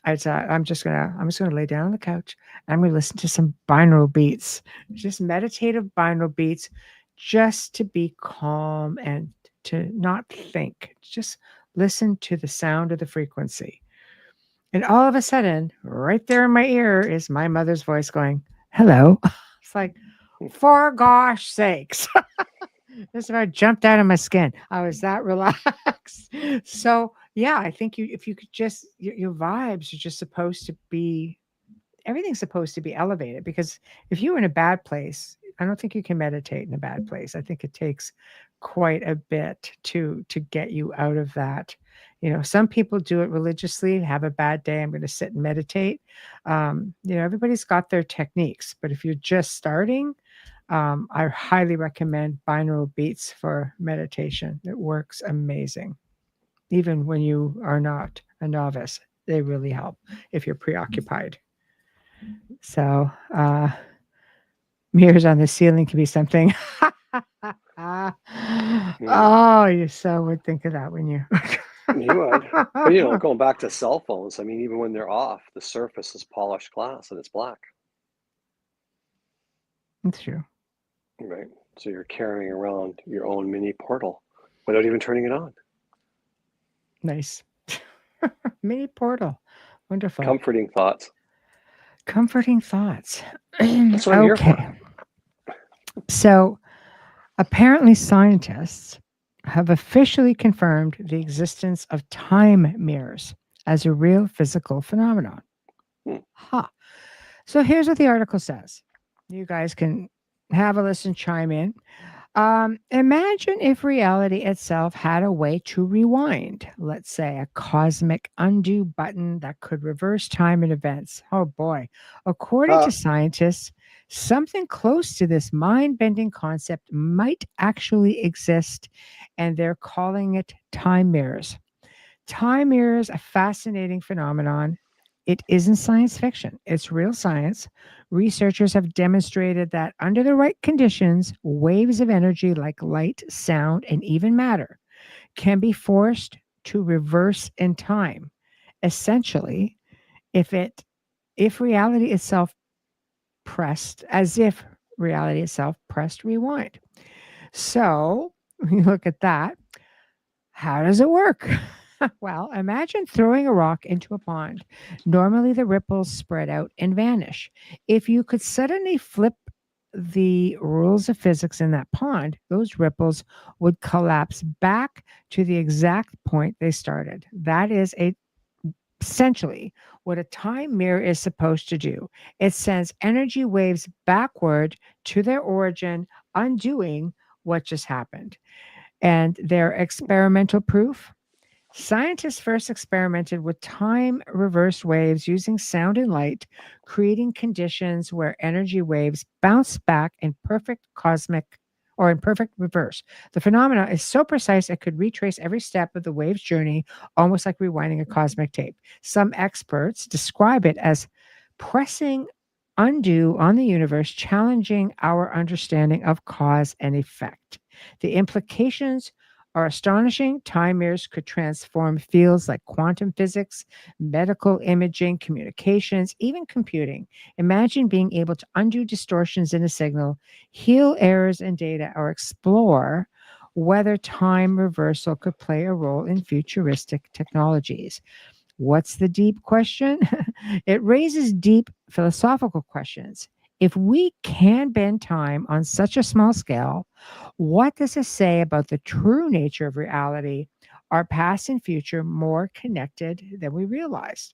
I thought I'm just gonna lay down on the couch and I'm gonna listen to some binaural beats, just meditative binaural beats, just to be calm and to not think. Just listen to the sound of the frequency. And all of a sudden, right there in my ear is my mother's voice going, "Hello." It's like, for gosh sakes. This about jumped out of my skin. I was that relaxed. So yeah, I think if you could just your vibes are just supposed to be, everything's supposed to be elevated, because if you're in a bad place, I don't think you can meditate in a bad place. I think it takes quite a bit to get you out of that. Some people do it religiously, have a bad day, I'm going to sit and meditate. Everybody's got their techniques, but if you're just starting, I highly recommend binaural beats for meditation. It works amazing. Even when you are not a novice, they really help if you're preoccupied. So, mirrors on the ceiling can be something. Oh, you so would think of that, wouldn't you? You would. But going back to cell phones, I mean, even when they're off, the surface is polished glass and it's black. That's true. Right. So you're carrying around your own mini portal without even turning it on. Nice. Mini portal. Wonderful. Comforting thoughts. Comforting thoughts. That's what I'm here for. Okay. So apparently scientists have officially confirmed the existence of time mirrors as a real physical phenomenon. So here's what the article says. You guys can have a listen, chime in. Imagine if reality itself had a way to rewind, let's say a cosmic undo button that could reverse time and events. Oh boy. According to scientists, something close to this mind bending concept might actually exist, and they're calling it time mirrors. Time mirrors, a fascinating phenomenon. It isn't science fiction, it's real science. Researchers have demonstrated that under the right conditions, waves of energy like light, sound, and even matter can be forced to reverse in time. Essentially, if reality itself pressed, as if reality itself pressed rewind. So, when you look at that, how does it work? Well, imagine throwing a rock into a pond. Normally, the ripples spread out and vanish. If you could suddenly flip the rules of physics in that pond, those ripples would collapse back to the exact point they started. That is essentially what a time mirror is supposed to do. It sends energy waves backward to their origin, undoing what just happened. And their experimental proof: scientists first experimented with time reversed waves using sound and light, creating conditions where energy waves bounce back in perfect reverse. The phenomena is so precise it could retrace every step of the wave's journey, almost like rewinding a cosmic tape. Some experts describe it as pressing undo on the universe, challenging our understanding of cause and effect. The implications are astonishing. Time mirrors could transform fields like quantum physics, medical imaging, communications, even computing. Imagine being able to undo distortions in a signal, heal errors in data, or explore whether time reversal could play a role in futuristic technologies. What's the deep question? It raises deep philosophical questions. If we can bend time on such a small scale, what does it say about the true nature of reality? Are past and future more connected than we realized?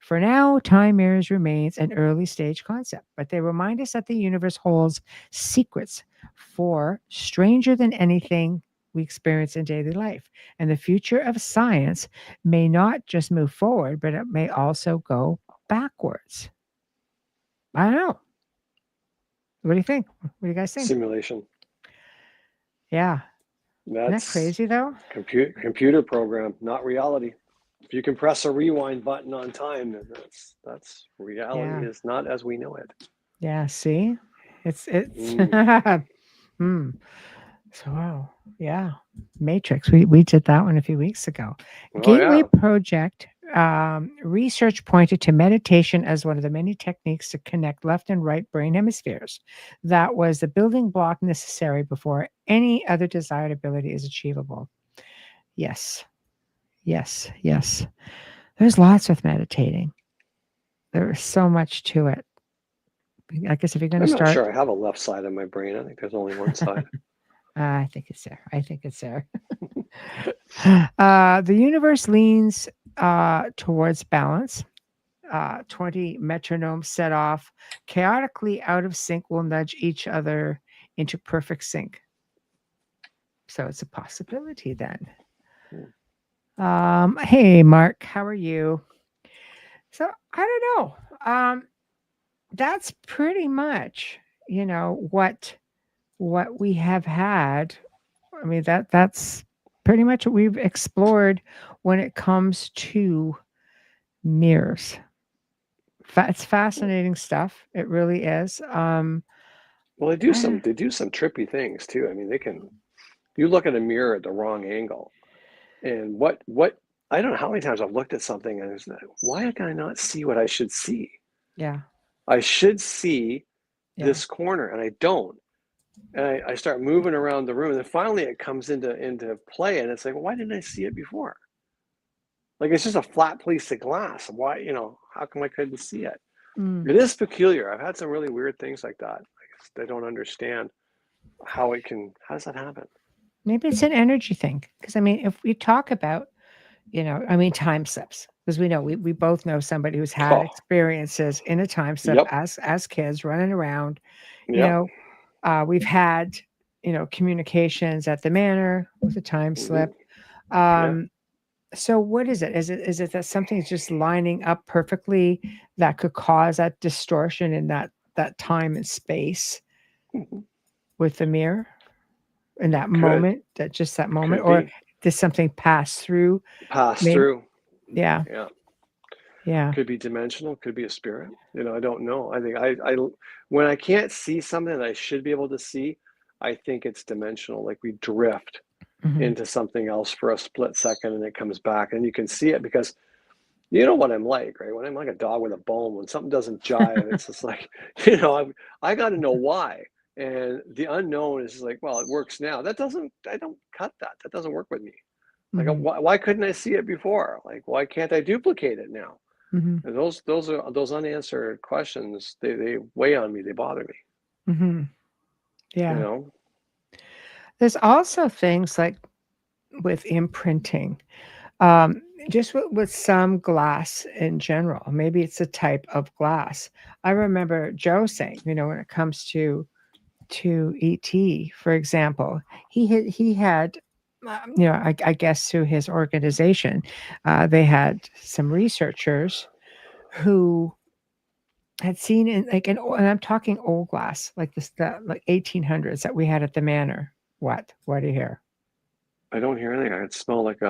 For now, time mirrors remains an early stage concept, but they remind us that the universe holds secrets for stranger than anything we experience in daily life. And the future of science may not just move forward, but it may also go backwards. I don't know. What do you think? What do you guys think? Simulation. Yeah. Isn't that That's crazy though? computer program, not reality. If you can press a rewind button on time, then that's reality Yeah. is not as we know it. Yeah. See? It's Mm. hmm. So wow. Yeah. Matrix. We did that one a few weeks ago. Oh Gateway yeah. Project research pointed to meditation as one of the many techniques to connect left and right brain hemispheres. That was the building block necessary before any other desired ability is achievable. Yes. Yes. Yes. There's lots with meditating. There's so much to it. I guess if you're going to I'm not start, sure I have a left side of my brain. I think there's only one side. I think it's there. I think it's there. The universe leans towards balance. 20 metronomes set off chaotically out of sync will nudge each other into perfect sync. So it's a possibility then. Hey, Mark, how are you? So I don't know. That's pretty much, what we have had. I mean, that's pretty much what we've explored when it comes to mirrors. It's fascinating stuff. It really is. Well, they do some trippy things too. I mean, you look at a mirror at the wrong angle, and what I don't know how many times I've looked at something and it's like, why can I not see what I should see? Yeah. I should see Yeah. this corner, and I don't. And I start moving around the room, and then finally it comes into play, and it's like, well, why didn't I see it before? Like, it's just a flat piece of glass. Why, how come I couldn't see it? Mm. It is peculiar. I've had some really weird things like that. I don't understand how does that happen? Maybe it's an energy thing. Because I mean, if we talk about, time slips, because we know we both know somebody who's had experiences in a time slip as kids running around. We've had, communications at the manor with a time slip. So what is it? Is it that something's just lining up perfectly that could cause that distortion in that time and space with the mirror in that moment, that moment, or does something pass through? Yeah. Yeah. Could be dimensional, could be a spirit. I don't know. I think I when I can't see something that I should be able to see, I think it's dimensional. Like we drift into something else for a split second and it comes back, and you can see it because you know what I'm like, right? When I'm like a dog with a bone, when something doesn't jive, it's just like, I got to know why. And the unknown is like, well, it works now. I don't cut that. That doesn't work with me. Like, why couldn't I see it before? Like, why can't I duplicate it now? And those unanswered questions. They weigh on me. They bother me. Yeah. There's also things like with imprinting, just with some glass in general. Maybe it's a type of glass. I remember Joe saying, when it comes to ET, for example, he had I guess through his organization, they had some researchers who had seen and I'm talking old glass, like like 1800s that we had at the manor. What do you hear? I don't hear anything. I smell like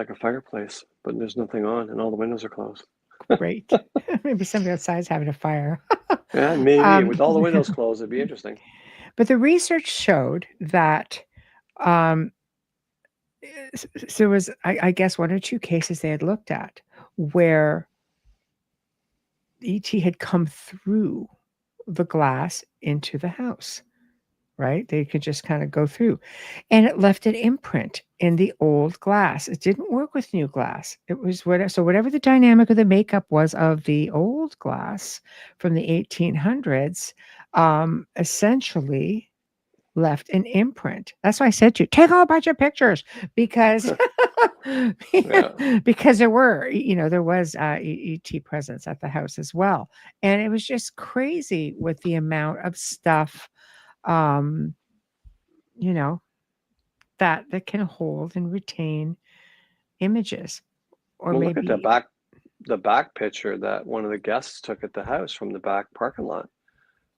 a fireplace, but there's nothing on and all the windows are closed. Great. Maybe somebody outside's having a fire. Yeah, maybe with all the windows closed, it'd be interesting. But the research showed that so there was, I guess, one or two cases they had looked at where ET had come through the glass into the house, right? They could just kind of go through, and it left an imprint in the old glass. It didn't work with new glass. It was whatever the dynamic of the makeup was of the old glass from the 1800s, essentially left an imprint. That's why I said to you, take a bunch of pictures because because there was ET presence at the house as well. And it was just crazy with the amount of stuff you know, that can hold and retain images, or Well, look at maybe the back picture that one of the guests took at the house from the back parking lot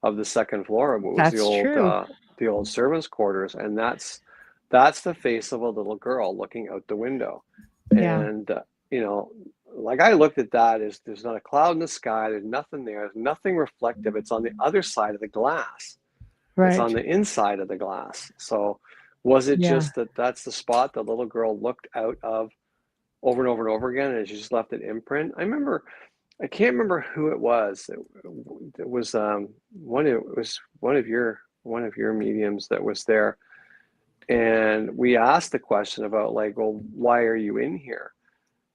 of the second floor. It was that's true. the old servants' quarters, and that's the face of a little girl looking out the window. Yeah, And you know, like I looked at that, is there's not a cloud in the sky, there's nothing there, there's nothing reflective. It's on the other side of the glass. It's on right. the inside of the glass. So was it Yeah, just that that's the spot the little girl looked out of over and over and over again, and she just left an imprint? I can't remember who it was. It was one of your mediums that was there, and we asked the question about, like, well, why are you in here?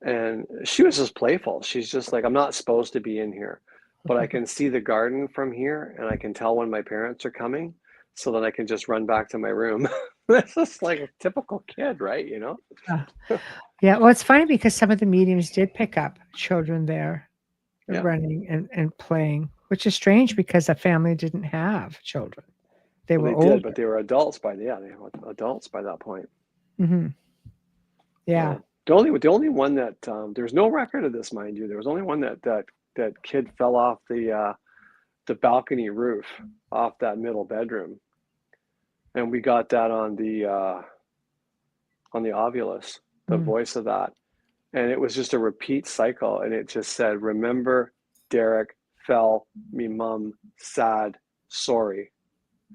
And she was just playful. She's just like, I'm not supposed to be in here, but I can see the garden from here, and I can tell when my parents are coming, so that I can just run back to my room. That's just like a typical kid, right? You know? yeah. Yeah, well, it's funny because some of the mediums did pick up children there Yeah, running and playing, which is strange because the family didn't have children. They well, were they did, but older. they were adults by they were adults by that point. Hmm. Yeah. So the only one that there's no record of this, mind you. There was only one that kid fell off the balcony roof off that middle bedroom, and we got that on the Ovilus, the Mm. voice of that, and it was just a repeat cycle, and it just said, "Remember, Derek fell, me mum, sad, sorry,"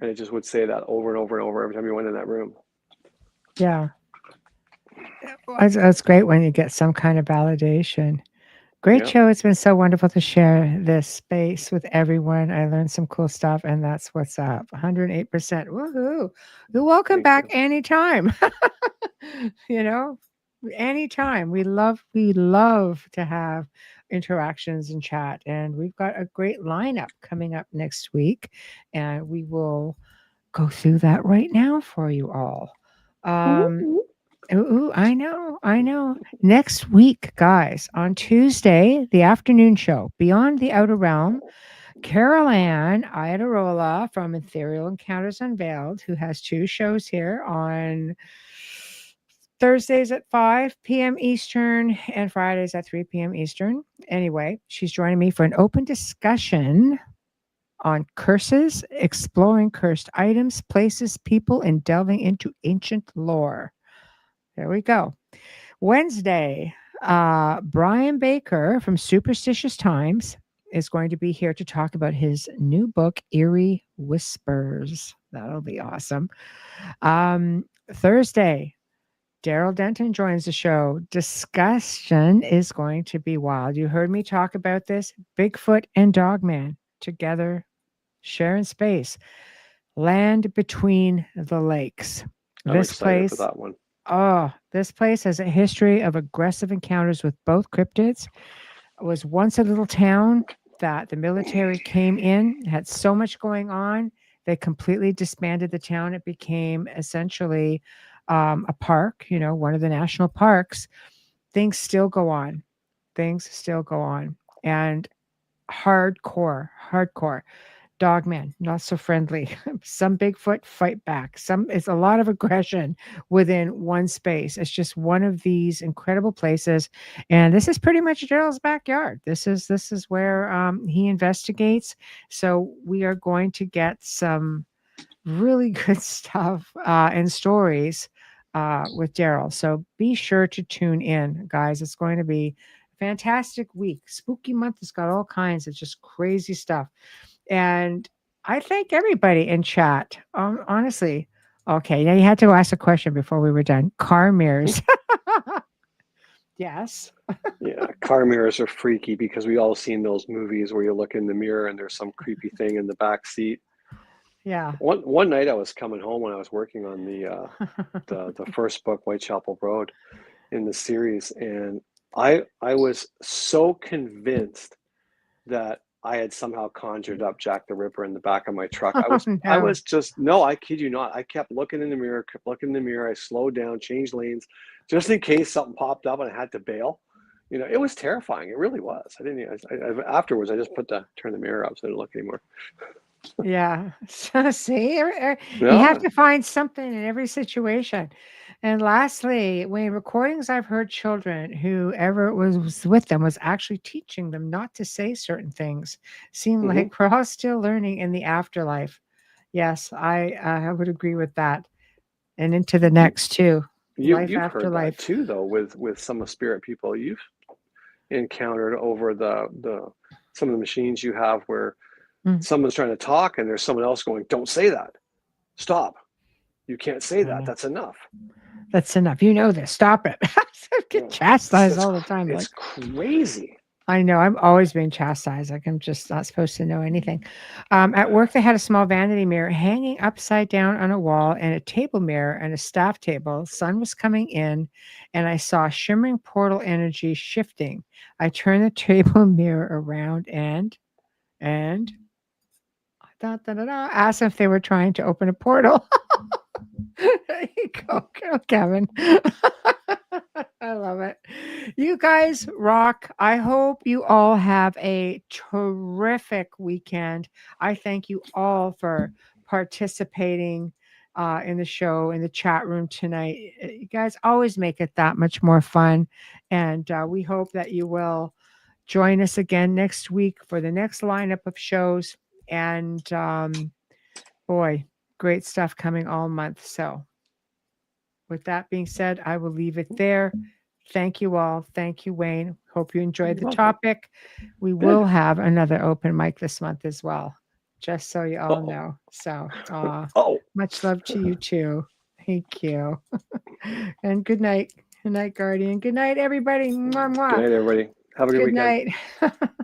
and it just would say that over and over and over every time you went in that room. Yeah. It's great when you get some kind of validation. Great Yeah, show. It's been so wonderful to share this space with everyone. I learned some cool stuff, and that's what's up. 108%. Woohoo. You're welcome thank back you. anytime. you know, anytime. We love to have interactions and chat. And we've got a great lineup coming up next week. And we will go through that right now for you all. Um, Ooh, I know, I know. Next week, guys, on Tuesday, the afternoon show, Beyond the Outer Realm, Carol Ann Iadarola from Ethereal Encounters Unveiled, who has two shows here on Thursdays at 5 p.m. Eastern and Fridays at 3 p.m. Eastern. Anyway, she's joining me for an open discussion on curses, exploring cursed items, places, people, and delving into ancient lore. There we go. Wednesday, Brian Baker from Superstitious Times is going to be here to talk about his new book, Eerie Whispers. That'll be awesome. Thursday, Daryl Denton joins the show. Discussion is going to be wild. You heard me talk about this. Bigfoot and Dogman together, sharing space. Land between the lakes. I'm This excited for place that one. Oh, this place has a history of aggressive encounters with both cryptids. It was once a little town that the military came in, had so much going on, they completely disbanded the town. It became essentially a park, one of the national parks. Things still go on. Things still go on. And hardcore. Dogman, not so friendly. Some Bigfoot fight back. It's a lot of aggression within one space. It's just one of these incredible places, and this is pretty much Daryl's backyard. This is where he investigates. So we are going to get some really good stuff and stories with Daryl. So be sure to tune in, guys. It's going to be a fantastic week. Spooky month has got all kinds of just crazy stuff. And I thank everybody in chat. Honestly. Okay, now you had to ask a question before we were done. Car mirrors. Yes. Yeah, car mirrors are freaky because we all seen those movies where you look in the mirror and there's some creepy thing in the back seat. Yeah. One night I was coming home when I was working on the first book, Whitechapel Road, in the series, and I was so convinced that I had somehow conjured up Jack the Ripper in the back of my truck. Oh I no. was just, no, I kid you not. I kept looking in the mirror, kept looking in the mirror. I slowed down, changed lanes, just in case something popped up and I had to bail. It was terrifying. It really was. I didn't. Afterwards, I just turned the mirror up so I didn't look anymore. Yeah. So see, you Yeah. have to find something in every situation. And lastly, when recordings, I've heard children, whoever was with them was actually teaching them not to say certain things. Seem Mhm. like we're all still learning in the afterlife. Yes, I would agree with that. And into the next too. Life You've after heard that life. too, though, with some of spirit people you've encountered over the some of the machines you have where Mm, someone's trying to talk and there's someone else going, "Don't say that. Stop. You can't say I that. know. That's enough." That's enough. You know this. Stop it. I get Yeah. chastised all the time. It's Like, crazy. I know I'm always being chastised. Like I'm just not supposed to know anything. At work, they had a small vanity mirror hanging upside down on a wall, and a table mirror and a staff table. Sun was coming in, and I saw shimmering portal energy shifting. I turned the table mirror around and asked if they were trying to open a portal. There you go, Kevin. I love it. You guys rock. I hope you all have a terrific weekend. I thank you all for participating in the show, in the chat room tonight. You guys always make it that much more fun. And we hope that you will join us again next week for the next lineup of shows. And boy, great stuff coming all month. So, with that being said, I will leave it there. Thank you all. Thank you, Wayne. Hope you enjoyed the Welcome. topic. We will have another open mic this month as well, just so you all Uh-oh. know. So, Oh, much love to you too. Thank you. And good night. Good night, Guardian. Good night, everybody. Mwah, good mwah. night, everybody. Have a good Good weekend. night.